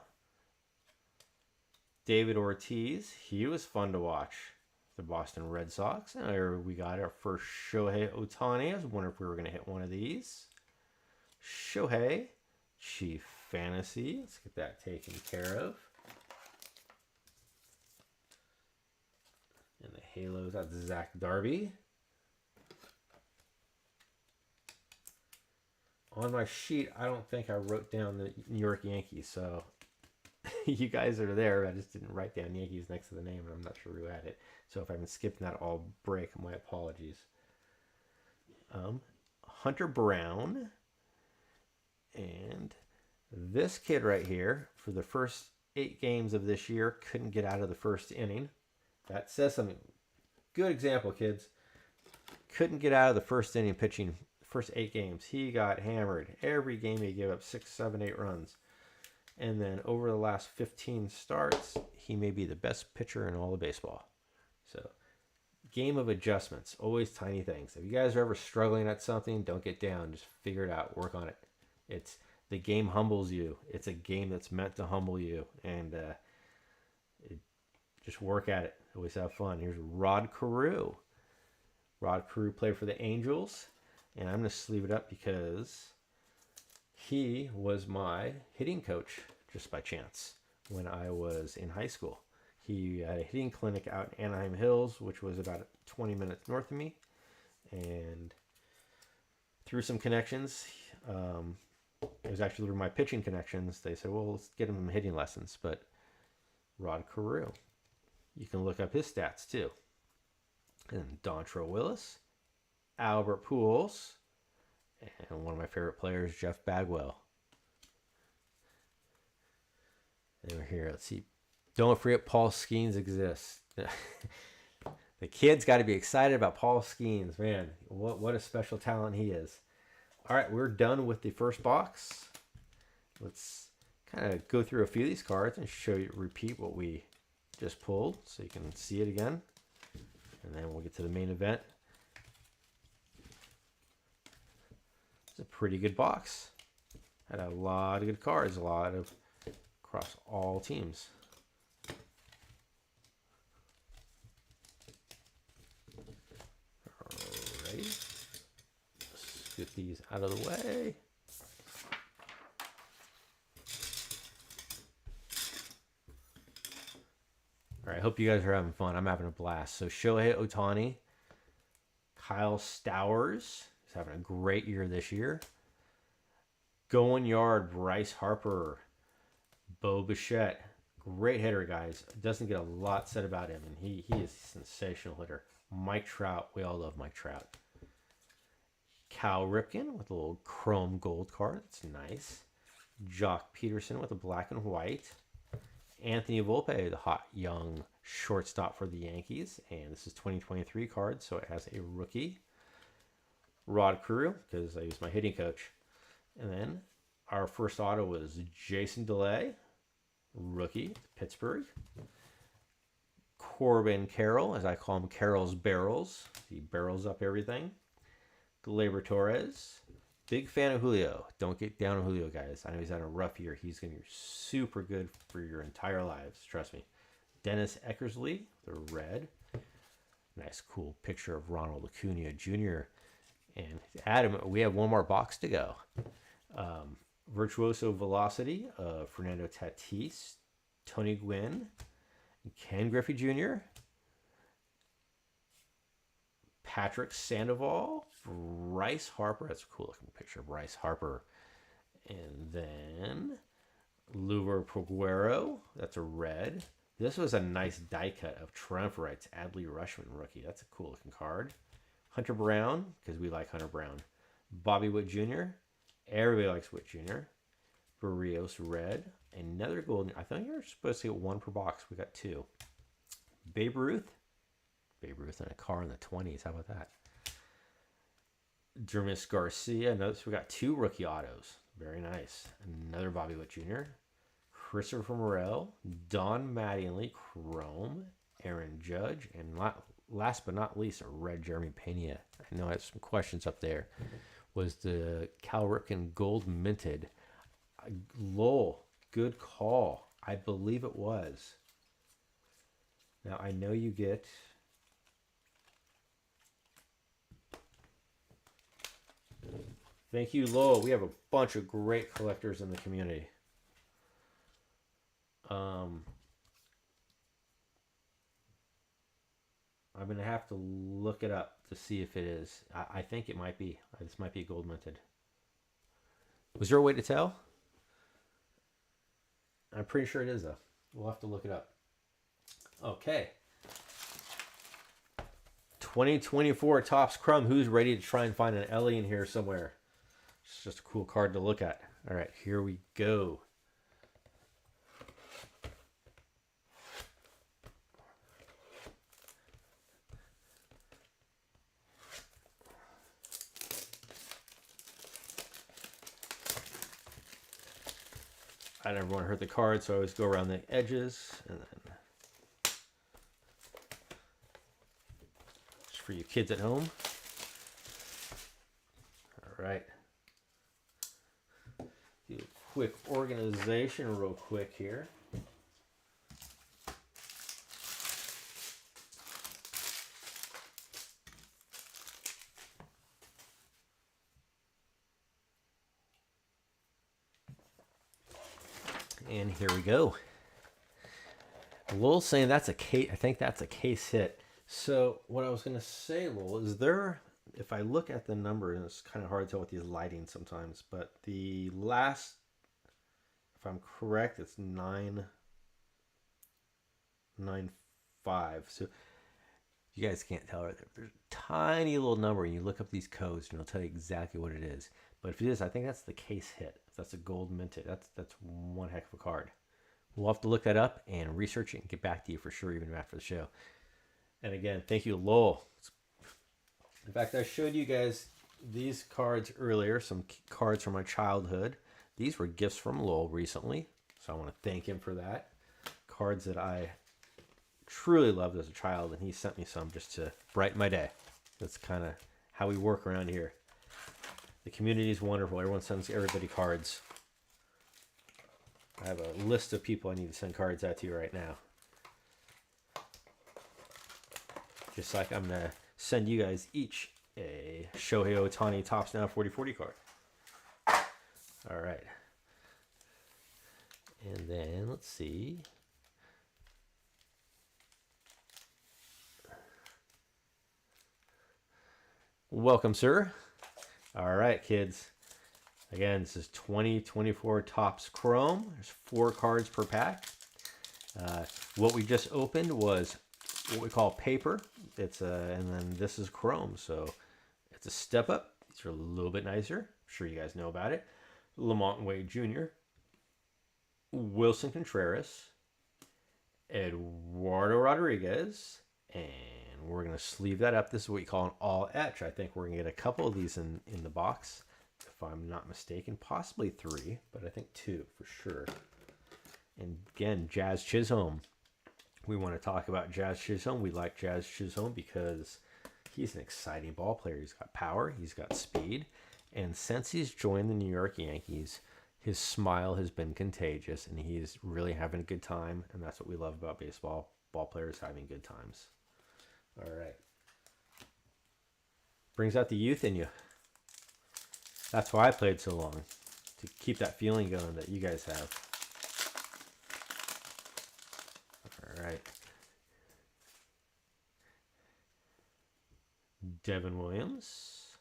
David Ortiz, he was fun to watch. The Boston Red Sox. And there we got our first Shohei Ohtani. I was wondering if we were going to hit one of these. Shohei, Chief Fantasy. Let's get that taken care of. And the Halos, that's Zach Darby. On my sheet, I don't think I wrote down the New York Yankees, so you guys are there. I just didn't write down Yankees next to the name, and I'm not sure who had it. So if I've been skipping that all break, my apologies. Hunter Brown. And this kid right here, for the first 8 games of this year, couldn't get out of the first inning. That says something. Good example, kids. Couldn't get out of the first inning pitching. First 8 games. He got hammered. Every game he gave up 6, 7, 8 runs. And then over the last 15 starts, he may be the best pitcher in all of baseball. So, game of adjustments. Always tiny things. If you guys are ever struggling at something, don't get down. Just figure it out. Work on it. It's the game humbles you. It's a game that's meant to humble you. And just work at it. Always have fun. Here's Rod Carew. Rod Carew played for the Angels. And I'm going to sleeve it up because he was my hitting coach just by chance when I was in high school. He had a hitting clinic out in Anaheim Hills, which was about 20 minutes north of me. And through some connections, it was actually through my pitching connections, they said, well, let's get him hitting lessons. But Rod Carew, you can look up his stats too. And Dontrell Willis, Albert Pujols, and one of my favorite players, Jeff Bagwell. And we're here. Let's see. Don't forget Paul Skeens exists. The kid's got to be excited about Paul Skeens. Man, what a special talent he is. All right, we're done with the first box. Let's kind of go through a few of these cards and show you, repeat what we just pulled so you can see it again. And then we'll get to the main event. It's a pretty good box. Had a lot of good cards, a lot of across all teams. Alright. Let's get these out of the way. Alright, hope you guys are having fun. I'm having a blast. So Shohei Ohtani, Kyle Stowers, he's having a great year this year. Going yard, Bryce Harper, Bo Bichette, great hitter, guys. Doesn't get a lot said about him, and he is a sensational hitter. Mike Trout, we all love Mike Trout. Cal Ripken with a little chrome gold card, that's nice. Jock Peterson with a black and white. Anthony Volpe, the hot young shortstop for the Yankees, and this is 2023 card, so it has a rookie. Rod Carew, because I used my hitting coach. And then our first auto was Jason DeLay, rookie, Pittsburgh. Corbin Carroll, as I call him, Carroll's Barrels. He barrels up everything. Gleyber Torres. Big fan of Julio. Don't get down on Julio, guys. I know he's had a rough year. He's going to be super good for your entire lives. Trust me. Dennis Eckersley, the red. Nice, cool picture of Ronald Acuna Jr. And Adam, we have one more box to go. Virtuoso Velocity of Fernando Tatis, Tony Gwynn, Ken Griffey Jr., Patrick Sandoval, Bryce Harper. That's a cool looking picture of Bryce Harper. And then Luver Peguero. That's a red. This was a nice die cut of Triumphirites, Adley Rushman rookie. That's a cool looking card. Hunter Brown, because we like Hunter Brown. Bobby Witt Jr. Everybody likes Witt Jr. Barrios red. Another golden. I thought you were supposed to get one per box. We got two. Babe Ruth. Babe Ruth in a car in the 20s. How about that? Jermis Garcia. Notice we got 2 rookie autos. Very nice. Another Bobby Witt Jr. Christopher Morel, Don Mattingly, Chrome, Aaron Judge, and last but not least, a red Jeremy Pena. I know I have some questions up there. Was the Cal Ripken gold minted? Lowell, good call. I believe it was. Now I know you get. Thank you, Lowell. We have a bunch of great collectors in the community. I'm going to have to look it up to see if it is. I think it might be. This might be gold minted. Was there a way to tell? I'm pretty sure it is, though. We'll have to look it up. Okay. 2024 Topps Chrome. Who's ready to try and find an Ellie in here somewhere? It's just a cool card to look at. All right, here we go. I never want to hurt the card, so I always go around the edges. And then just for you kids at home. All right. Do a quick organization real quick here. And here we go. Lowell's saying that's a case. I think that's a case hit. So what I was going to say, Lowell, is there, if I look at the number, and it's kind of hard to tell with these lighting sometimes, but the last, if I'm correct, it's 995. So you guys can't tell right there. There's a tiny little number, and you look up these codes, and it'll tell you exactly what it is. But if it is, I think that's the case hit. If that's a gold minted, that's one heck of a card. We'll have to look that up and research it and get back to you for sure, even after the show. And again, thank you, Lowell. In fact, I showed you guys these cards earlier, some cards from my childhood. These were gifts from Lowell recently, so I want to thank him for that. Cards that I truly loved as a child, and he sent me some just to brighten my day. That's kind of how we work around here. The community is wonderful. Everyone sends everybody cards. I have a list of people I need to send cards out to right now. Just like I'm going to send you guys each a Shohei Ohtani Topps Now 40/40 card. All right. And then let's see. Welcome, sir. All right, kids. Again, this is 2024 Topps Chrome. There's 4 cards per pack. What we just opened was what we call paper. It's and then this is Chrome, so it's a step up. These are a little bit nicer. I'm sure you guys know about it. Lamont Wade Jr., Wilson Contreras, Eduardo Rodriguez, and we're going to sleeve that up. This is what you call an all etch. I think we're going to get a couple of these in the box, if I'm not mistaken. Possibly 3, but I think 2 for sure. And again, Jazz Chisholm. We want to talk about Jazz Chisholm. We like Jazz Chisholm because he's an exciting ball player. He's got power. He's got speed. And since he's joined the New York Yankees, his smile has been contagious, and he's really having a good time. And that's what we love about baseball. Ball players having good times. All right. Brings out the youth in you. That's why I played so long, to keep that feeling going that you guys have. All right. Devin Williams,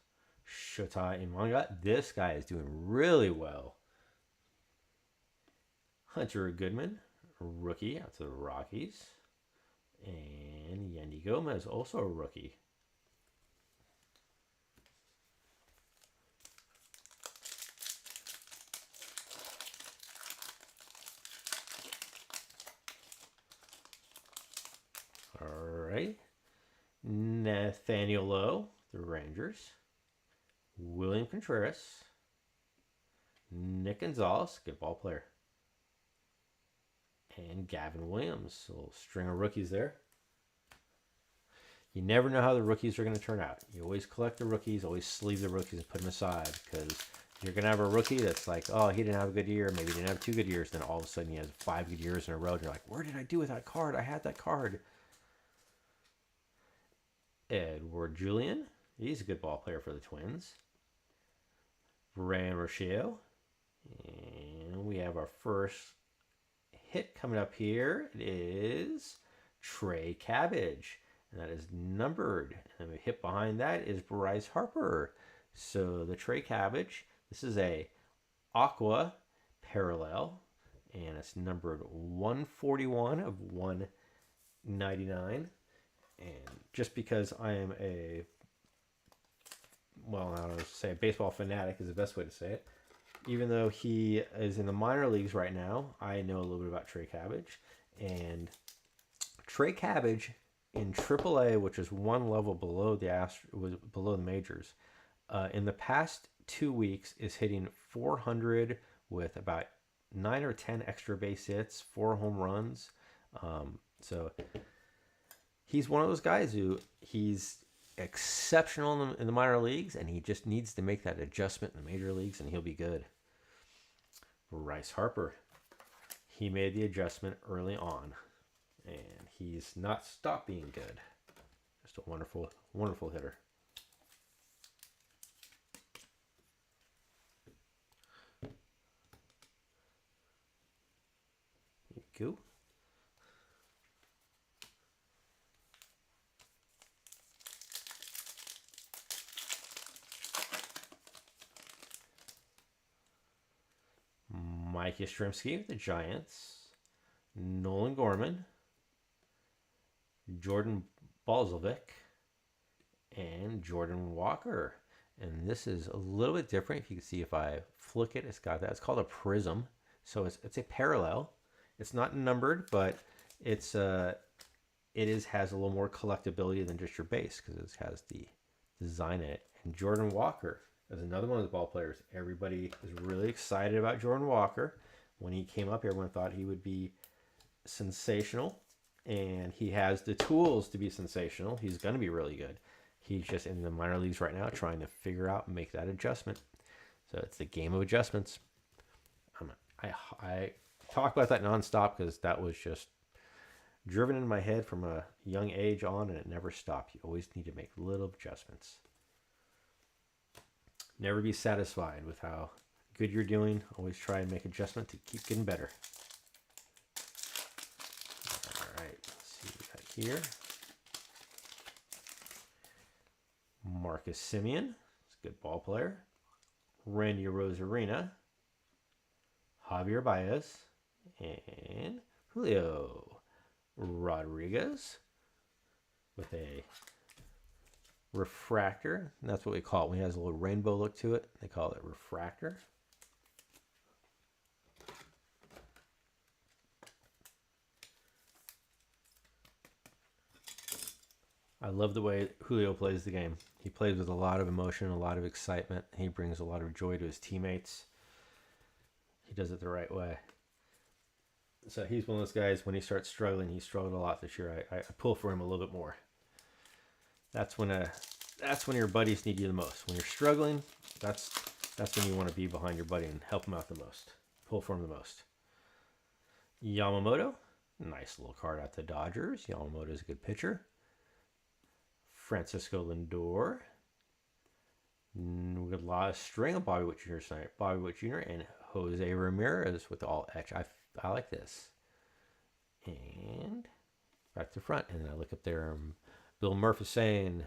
Shota Imanga. This guy is doing really well. Hunter Goodman, rookie out to the Rockies. And Yandy Gomez, also a rookie. All right. Nathaniel Lowe, the Rangers. William Contreras, Nick Gonzalez, good ball player, and Gavin Williams. A little string of rookies there. You never know how the rookies are going to turn out. You always collect the rookies, always sleeve the rookies and put them aside, because you're going to have a rookie that's like, oh, he didn't have a good year, maybe he didn't have 2 good years, then all of a sudden he has 5 good years in a row, and you're like, where did I do with that card? I had that card. Edward Julian, he's a good ball player for the Twins. Ryan Rochelle, and we have our first hit coming up here. It is Trey Cabbage, and that is numbered. And the hit behind that is Bryce Harper. So the Trey Cabbage, this is a Aqua Parallel, and it's numbered 141 of 199. And just because I am a, well, I don't know, say a baseball fanatic is the best way to say it. Even though he is in the minor leagues right now, I know a little bit about Trey Cabbage. And Trey Cabbage in AAA, which is one level below the majors, in the past 2 weeks is hitting 400 with about 9 or 10 extra base hits, 4 home runs. So he's one of those guys who he's exceptional in the minor leagues, and he just needs to make that adjustment in the major leagues, and he'll be good. Bryce Harper, he made the adjustment early on, and he's not stopped being good. Just a wonderful, wonderful hitter. There you go. Mike Yastrzemski with the Giants, Nolan Gorman, Jordan Balzovic, and Jordan Walker. And this is a little bit different. If you can see, if I flick it, it's got that. It's called a prism. So it's a parallel. It's not numbered, but has a little more collectability than just your base, because it has the design in it. And Jordan Walker is another one of the ball players. Everybody is really excited about Jordan Walker. When he came up, everyone thought he would be sensational, and he has the tools to be sensational. He's going to be really good. He's just in the minor leagues right now trying to figure out and make that adjustment. So it's the game of adjustments. I talk about that nonstop because that was just driven in my head from a young age on, and it never stopped. You always need to make little adjustments. Never be satisfied with how good you're doing. Always try and make adjustment to keep getting better. All right, let's see what we got here. Marcus Semien, he's a good ball player. Randy Rosarina, Javier Baez, and Julio Rodriguez with a refractor. And that's what we call it when it has a little rainbow look to it. They call it refractor. I love the way Julio plays the game. He plays with a lot of emotion, a lot of excitement. He brings a lot of joy to his teammates. He does it the right way. So he's one of those guys, when he starts struggling, he struggled a lot this year. I pull for him a little bit more. That's when your buddies need you the most. When you're struggling, that's when you want to be behind your buddy and help him out the most. Pull for him the most. Yamamoto, nice little card out the Dodgers. Yamamoto is a good pitcher. Francisco Lindor. We got a lot of string of Bobby Witt Jr. tonight. Bobby Witt Jr. and Jose Ramirez with the all etch. I like this. And back to front. And I look up there. Bill Murphy is saying,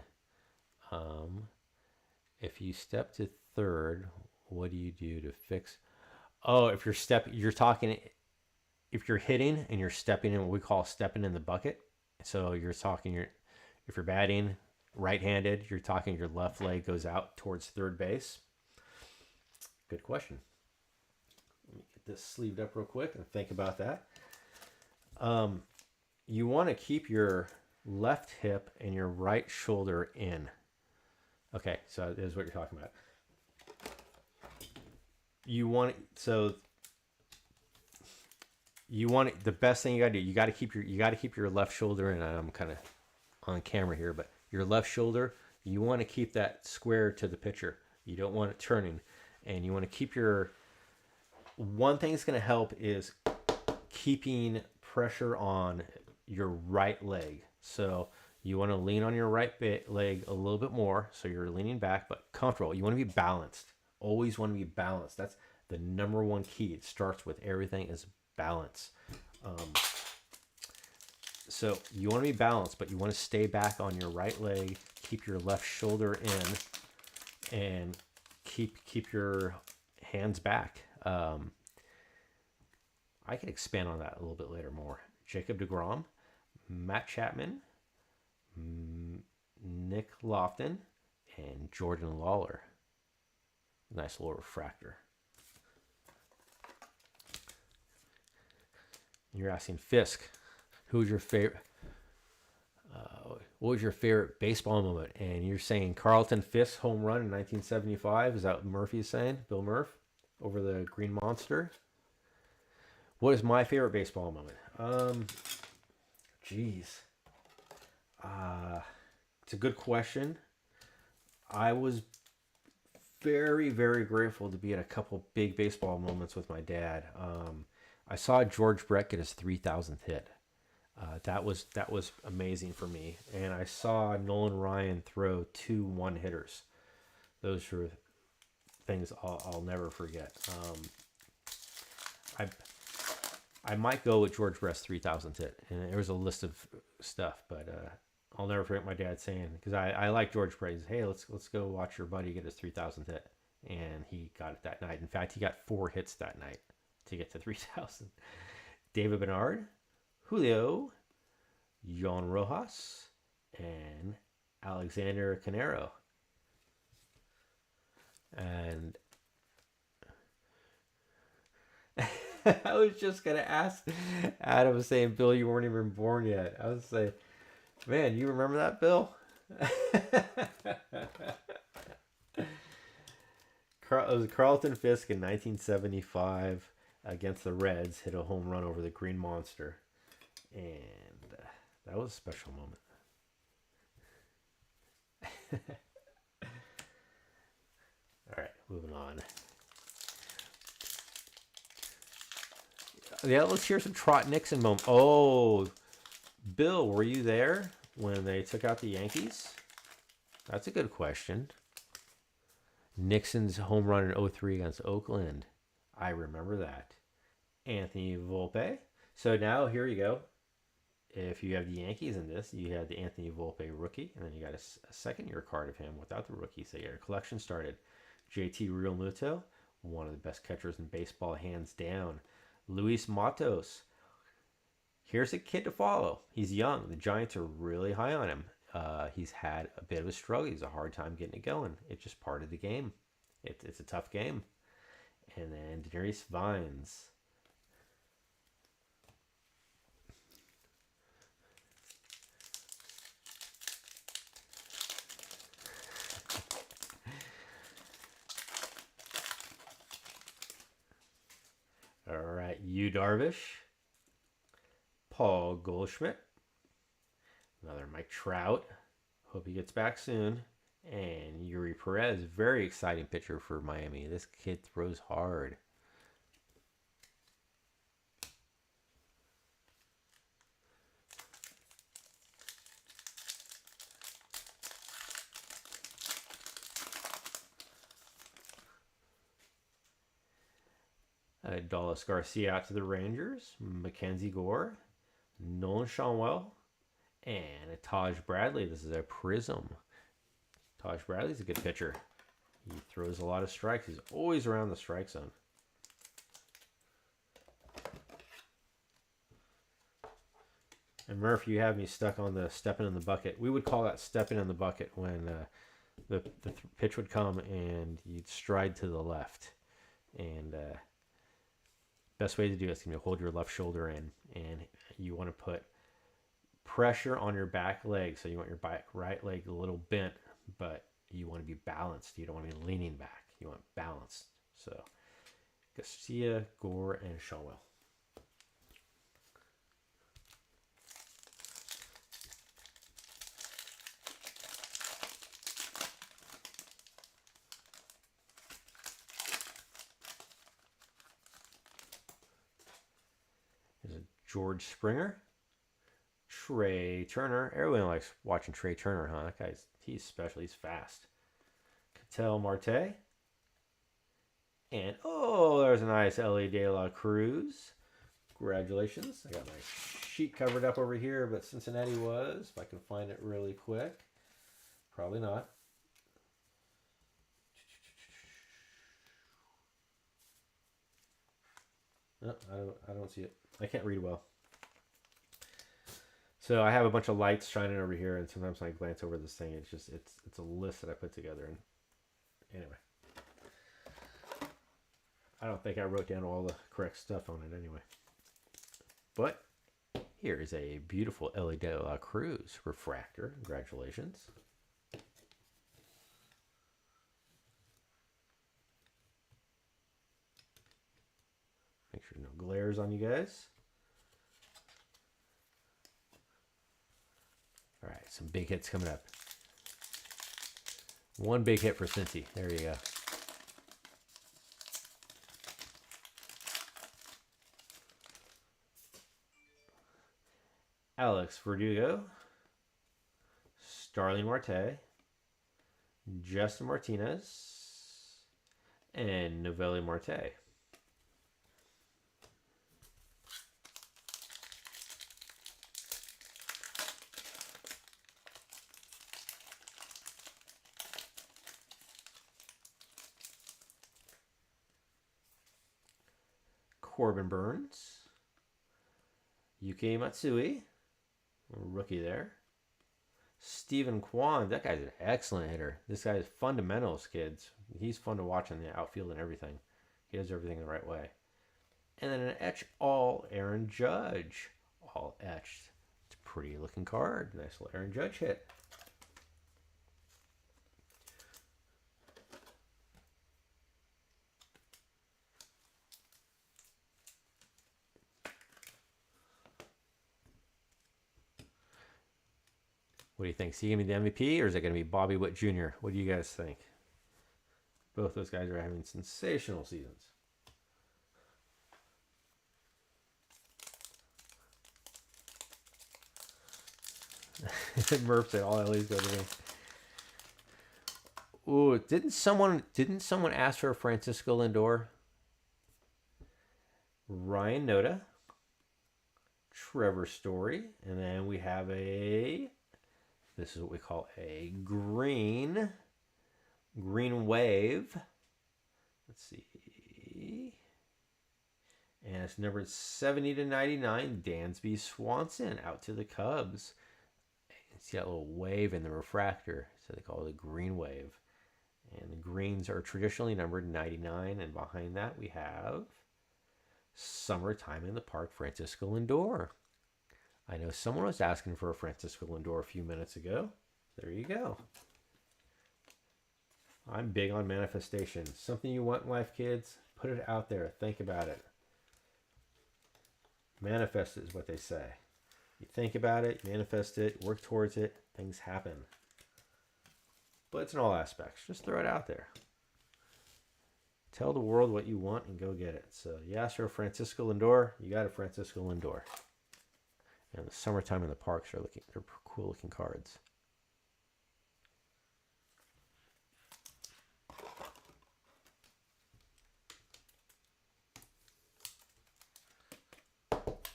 if you step to third, what do you do to fix? Oh, if if you're hitting and you're stepping in what we call stepping in the bucket. So if you're batting right-handed, you're talking your left leg goes out towards third base. Good question. Let me get this sleeved up real quick and think about that. You want to keep your left hip and your right shoulder in. Okay, so this is what you're talking about. you want so you want the best thing you gotta do. You gotta keep your left shoulder, and I'm kind of on camera here, but your left shoulder, you want to keep that square to the pitcher. You don't want it turning, and you want to keep your. One thing that's going to help is keeping pressure on your right leg. So you want to lean on your right leg a little bit more, so you're leaning back but comfortable. You want to be balanced. Always want to be balanced. That's the number one key. It starts with everything is balance. So you want to be balanced, but you want to stay back on your right leg. Keep your left shoulder in, and keep your hands back. I can expand on that a little bit later more. Jacob deGrom, Matt Chapman, Nick Lofton, and Jordan Lawler. Nice little refractor. You're asking Fisk, who's your favorite? What was your favorite baseball moment? And you're saying Carlton Fisk's home run in 1975. Is that what Murphy's saying? Bill Murph over the Green Monster. What is my favorite baseball moment? Geez. It's a good question. I was very, very grateful to be at a couple big baseball moments with my dad. I saw George Brett get his 3,000th hit. That was amazing for me. And I saw Nolan Ryan throw 2 one-hitters. Those are things I'll never forget. I might go with George Brett's 3,000th hit, and there was a list of stuff, but I'll never forget my dad saying, because I like George Brett. He said, hey, let's go watch your buddy get his 3,000th hit, and he got it that night. In fact, he got 4 hits that night to get to 3,000. David Bernard, Julio, John Rojas, and Alexander Canero. And I was just going to ask Adam, was saying, Bill, you weren't even born yet. I was saying, man, you remember that, Bill? It was Carlton Fisk in 1975 against the Reds, hit a home run over the Green Monster. And that was a special moment. All right, moving on. Yeah, let's hear some Trot Nixon moment. Oh, Bill, were you there when they took out the Yankees? That's a good question. Nixon's home run in 2003 against Oakland. I remember that. Anthony Volpe. So now here you go. If you have the Yankees in this, you had the Anthony Volpe rookie, and then you got a second-year card of him without the rookie. So your collection started. JT Realmuto, one of the best catchers in baseball, hands down. Luis Matos. Here's a kid to follow. He's young. The Giants are really high on him. He's had a bit of a struggle. He's a hard time getting it going. It's just part of the game. It's a tough game. And then Daenerys Vines. All right, Yu Darvish, Paul Goldschmidt, another Mike Trout. Hope he gets back soon. And Yuri Perez, very exciting pitcher for Miami. This kid throws hard. Dallas Garcia out to the Rangers. Mackenzie Gore, Nolan Schaumwell, and Taj Bradley. This is a prism. Taj Bradley's a good pitcher. He throws a lot of strikes. He's always around the strike zone. And Murph, you have me stuck on the stepping in the bucket. We would call that stepping in the bucket when the pitch would come and you'd stride to the left. And best way to do it is to hold your left shoulder in, and you want to put pressure on your back leg. So you want your right leg a little bent, but you want to be balanced. You don't want to be leaning back. You want balanced. So Garcia, Gore, and Shawwell. There's a George Springer. Trey Turner. Everyone likes watching Trey Turner, huh? That guy's, he's special. He's fast. Ketel Marte. And, oh, there's a nice Ellie De La Cruz. Congratulations. I got my sheet covered up over here, but Cincinnati was. If I can find it really quick. Probably not. No, I don't see it. I can't read well. So I have a bunch of lights shining over here, and sometimes when I glance over this thing, it's just it's a list that I put together. And anyway, I don't think I wrote down all the correct stuff on it anyway. But here is a beautiful Ellie De La Cruz refractor. Congratulations. Make sure no glares on you guys. All right, some big hits coming up. One big hit for Cincy. There you go. Alex Verdugo, Starling Marte, Justin Martinez, and Novelli Marte. Corbin Burns, Yuki Matsui, rookie there. Stephen Kwan, that guy's an excellent hitter. This guy's fundamentals, kids. He's fun to watch in the outfield and everything. He does everything the right way. And then an etch all Aaron Judge. All etched. It's a pretty looking card. Nice little Aaron Judge hit. What do you think? Is he going to be the MVP or is it going to be Bobby Witt Jr.? What do you guys think? Both those guys are having sensational seasons. Murph said all LA's go to me. Ooh, didn't someone ask for a Francisco Lindor? Ryan Noda, Trevor Story, and then we have this is what we call a green wave. Let's see. And it's numbered 70/99, Dansby Swanson out to the Cubs. You see that little wave in the refractor, so they call it a green wave. And the greens are traditionally numbered 99, and behind that we have Summertime in the Park, Francisco Lindor. I know someone was asking for a Francisco Lindor a few minutes ago. There you go. I'm big on manifestation. Something you want in life, kids, put it out there. Think about it. Manifest it is what they say. You think about it, manifest it, work towards it, things happen. But it's in all aspects. Just throw it out there. Tell the world what you want and go get it. So you asked for a Francisco Lindor, you got a Francisco Lindor. And the Summertime in the Parks are they're cool looking cards.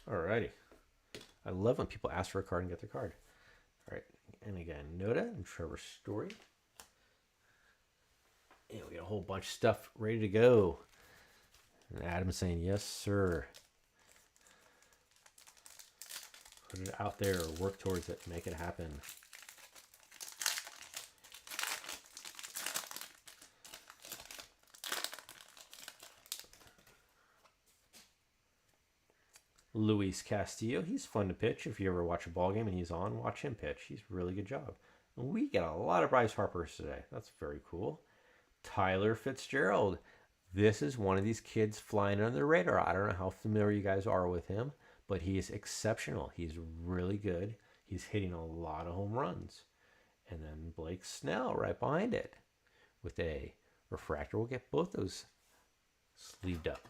Alrighty. I love when people ask for a card and get their card. All right, and again, Noda and Trevor Story. And we got a whole bunch of stuff ready to go. And Adam's saying, yes, sir. Put it out there, work towards it, make it happen. Luis Castillo, he's fun to pitch. If you ever watch a ball game and he's on, watch him pitch. He's a really good job. And we got a lot of Bryce Harpers today. That's very cool. Tyler Fitzgerald, This is one of these kids flying under the radar. I don't know how familiar you guys are with him, but he is exceptional. He's really good. He's hitting a lot of home runs. And then Blake Snell right behind it with a refractor. We'll get both those sleeved up.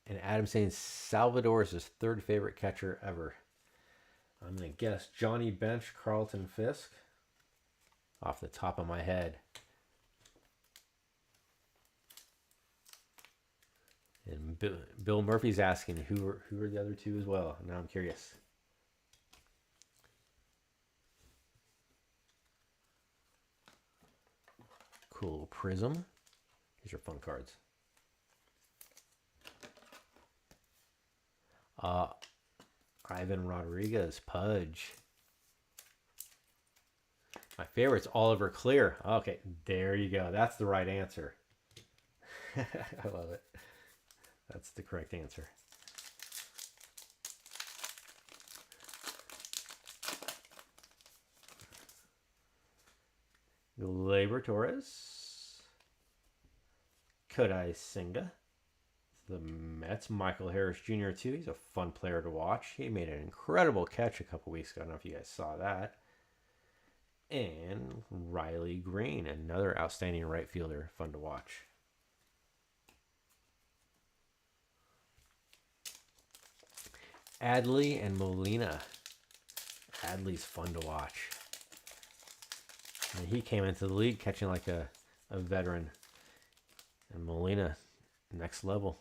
And Adam saying Salvador is his third favorite catcher ever. I'm going to guess Johnny Bench, Carlton Fisk, off the top of my head. And Bill Murphy's asking who are the other two as well. Now I'm curious. Cool prism. These are fun cards. Ivan Rodriguez, Pudge. My favorite's Oliver Clear. Okay, there you go. That's the right answer. I love it. That's the correct answer. Gleyber Torres. Kodai Senga. The Mets, Michael Harris Jr. too. He's a fun player to watch. He made an incredible catch a couple weeks ago. I don't know if you guys saw that. And Riley Green, another outstanding right fielder, fun to watch. Adley and Molina. Adley's fun to watch. And he came into the league catching like a veteran. And Molina, next level.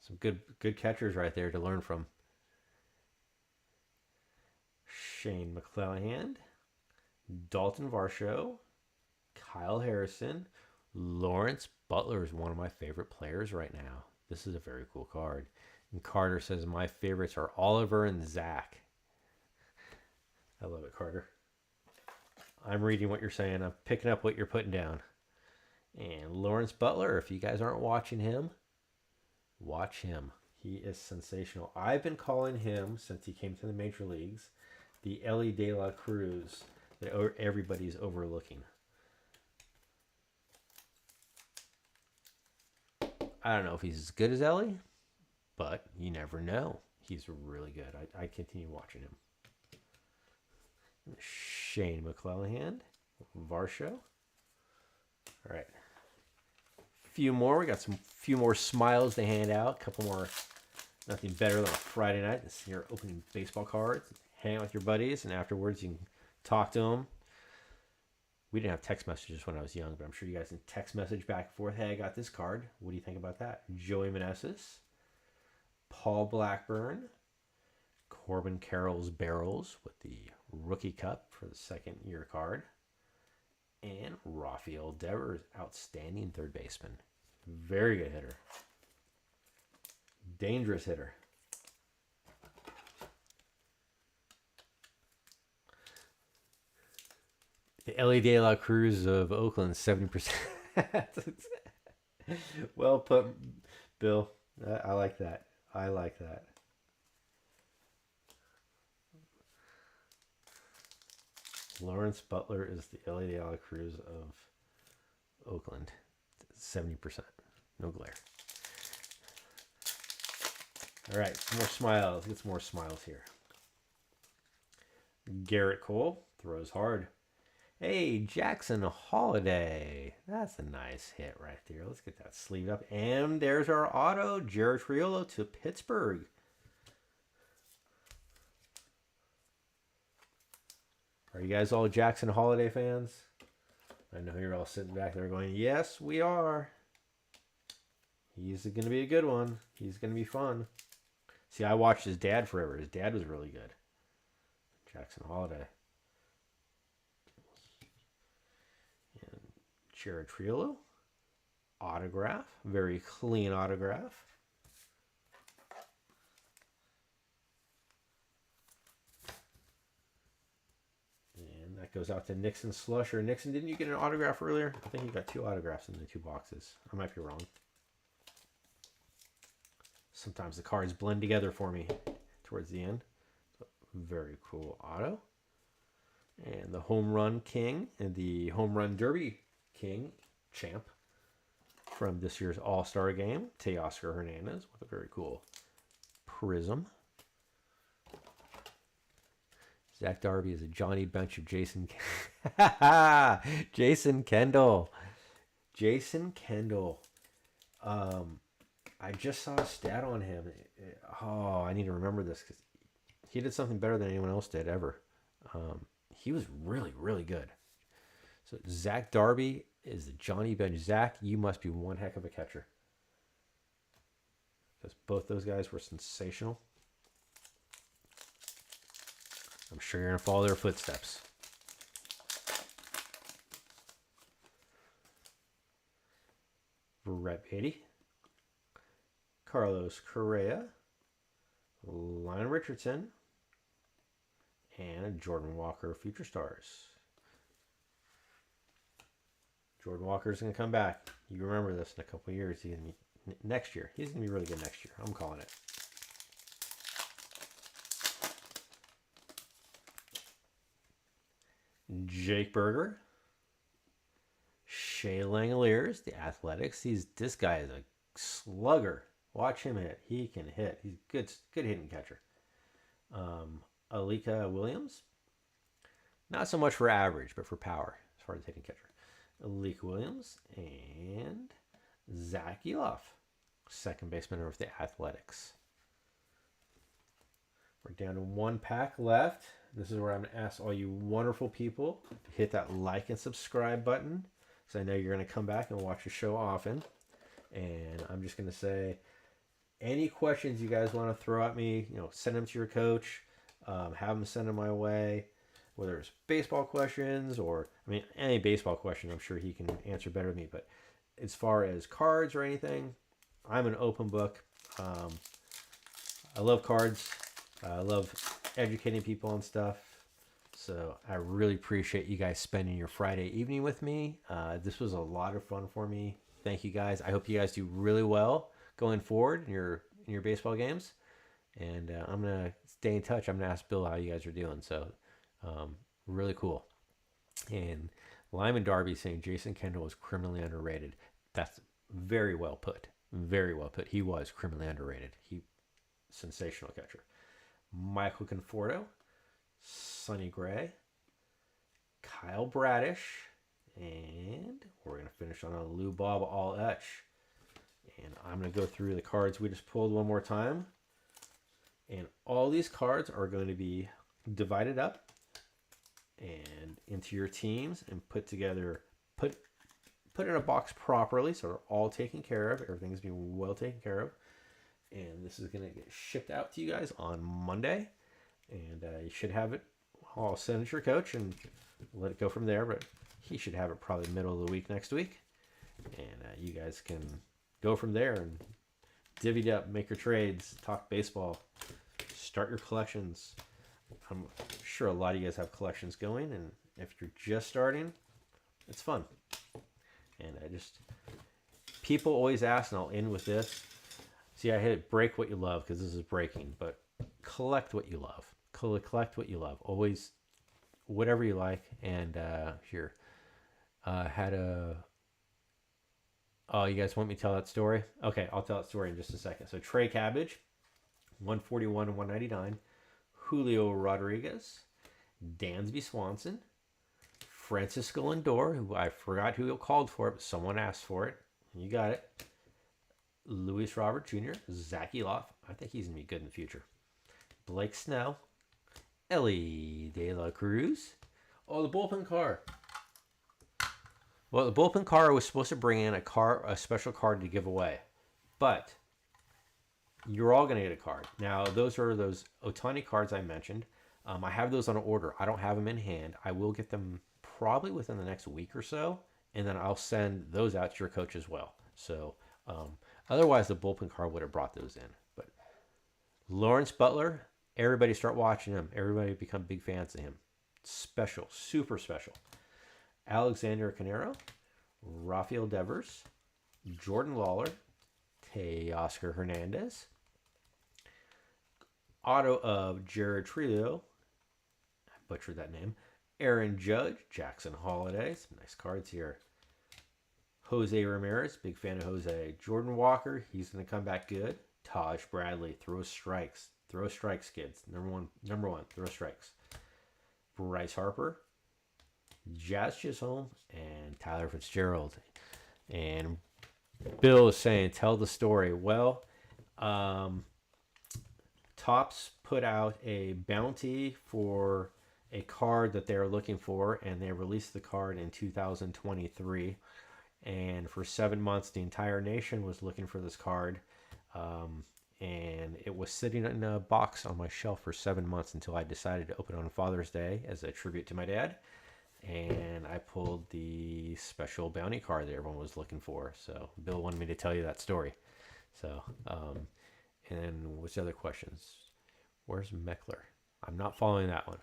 Some good catchers right there to learn from. Shane McClellan, Dalton Varsho, Kyle Harrison, Lawrence Butler is one of my favorite players right now. This is a very cool card. And Carter says my favorites are Oliver and Zach. I love it, Carter. I'm reading what you're saying. I'm picking up what you're putting down. And Lawrence Butler, if you guys aren't watching him, watch him. He is sensational. I've been calling him, since he came to the major leagues, the Ellie De La Cruz that everybody's overlooking. I don't know if he's as good as Ellie, but you never know. He's really good. I continue watching him. Shane McClellan, Varsho. All right. Few more. We got few more smiles to hand out. A couple more. Nothing better than a Friday night than sitting here opening baseball cards, hang out with your buddies, and afterwards you can talk to them. We didn't have text messages when I was young, but I'm sure you guys can text message back and forth. Hey, I got this card. What do you think about that? Joey Meneses, Paul Blackburn, Corbin Carroll's Barrels with the Rookie Cup for the second year card, and Rafael Devers, outstanding third baseman. Very good hitter. Dangerous hitter. The Ellie De La Cruz of Oakland, 70%. Well put, Bill. I like that. I like that. Lawrence Butler is the Ellie De La Cruz of Oakland. 70%. No glare. All right, some more smiles. Let's get some more smiles here. Garrett Cole throws hard. Hey, Jackson Holiday. That's a nice hit right there. Let's get that sleeved up. And there's our auto, Jared Triolo to Pittsburgh. Are you guys all Jackson Holiday fans? I know you're all sitting back there going, yes, we are. He's going to be a good one. He's going to be fun. See, I watched his dad forever. His dad was really good. Jackson Holiday. And Jared Triolo. Autograph. Very clean autograph. And that goes out to Nixon Slusher. Nixon, didn't you get an autograph earlier? I think you got 2 autographs in the 2 boxes. I might be wrong. Sometimes the cards blend together for me towards the end. Very cool auto. And the home run king and the home run derby king champ from this year's All-Star game, Teoscar Hernandez, with a very cool prism. Zach Darby is a Johnny Bench of Jason. Jason Kendall. Jason Kendall. I just saw a stat on him. Oh, I need to remember this because he did something better than anyone else did ever. He was really, really good. So Zach Darby is the Johnny Bench. Zach, you must be one heck of a catcher. Because both those guys were sensational. I'm sure you're going to follow their footsteps. Brett Beatty. Carlos Correa. Lionel Richardson. And Jordan Walker Future Stars. Jordan Walker's going to come back. You remember this in a couple of years. He's going to be next year. He's going to be really good next year. I'm calling it. Jake Berger. Shea Langoliers, the Athletics. This guy is a slugger. Watch him hit. He can hit. He's good hitting catcher. Alika Williams. Not so much for average, but for power as far as hitting catcher. Alika Williams and Zach Eloff, second baseman of the Athletics. We're down to one pack left. This is where I'm going to ask all you wonderful people to hit that like and subscribe button, because I know you're going to come back and watch the show often. And I'm just going to say, any questions you guys want to throw at me, send them to your coach. Have them send them my way. Whether it's baseball questions or, any baseball question, I'm sure he can answer better than me. But as far as cards or anything, I'm an open book. I love cards. I love educating people on stuff. So I really appreciate you guys spending your Friday evening with me. This was a lot of fun for me. Thank you guys. I hope you guys do really well going forward in your baseball games. And I'm going to stay in touch. I'm going to ask Bill how you guys are doing. So really cool. And Lyman Darby saying Jason Kendall was criminally underrated. That's very well put. Very well put. He was criminally underrated. Sensational catcher. Michael Conforto, Sonny Gray, Kyle Bradish, and we're going to finish on a Lou Bob All Etch. And I'm going to go through the cards we just pulled one more time. And all these cards are going to be divided up and into your teams and put in a box properly so they're all taken care of. Everything's being well taken care of. And this is going to get shipped out to you guys on Monday. And you should have it. I'll send it to your coach and let it go from there. But he should have it probably middle of the week next week. And you guys can go from there and divvy it up, make your trades, talk baseball, start your collections. I'm sure a lot of you guys have collections going. And if you're just starting, it's fun. And people always ask, and I'll end with this. See, I hit break what you love because this is breaking, but collect what you love. Collect what you love. Always, whatever you like. And here, oh, you guys want me to tell that story? Okay, I'll tell that story in just a second. So Trey Cabbage, 141 and 199. Julio Rodriguez, Dansby Swanson, Francisco Lindor, who I forgot who called for it, but someone asked for it. You got it. Luis Robert Jr., Zach Eloff. I think he's going to be good in the future. Blake Snell, Ellie De La Cruz. Oh, the bullpen car. Well, the bullpen car was supposed to bring in a special card to give away. But you're all going to get a card. Now, those are those Ohtani cards I mentioned. I have those on order. I don't have them in hand. I will get them probably within the next week or so. And then I'll send those out to your coach as well. So, otherwise, the bullpen card would have brought those in. But Lawrence Butler, everybody start watching him. Everybody become big fans of him. Special, super special. Alexander Canero, Rafael Devers, Jordan Lawler, Teoscar Hernandez, auto of Jared Trillo, I butchered that name, Aaron Judge, Jackson Holiday, some nice cards here. Jose Ramirez, big fan of Jose. Jordan Walker, he's going to come back good. Taj Bradley, throw strikes. Throw strikes, kids. Number one, throw strikes. Bryce Harper, Jazz Chisholm, and Tyler Fitzgerald. And Bill is saying, tell the story. Well, Topps put out a bounty for a card that they were looking for, and they released the card in 2023. And for 7 months, the entire nation was looking for this card. And it was sitting in a box on my shelf for 7 months until I decided to open it on Father's Day as a tribute to my dad. And I pulled the special bounty card that everyone was looking for. So Bill wanted me to tell you that story. So, and what's the other questions? Where's Meckler? I'm not following that one.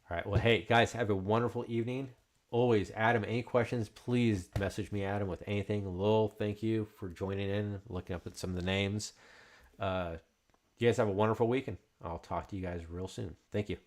All right. Well, hey, guys, have a wonderful evening. Always, Adam, any questions, please message me, Adam, with anything. Lil, thank you for joining in, looking up at some of the names. You guys have a wonderful weekend. I'll talk to you guys real soon. Thank you.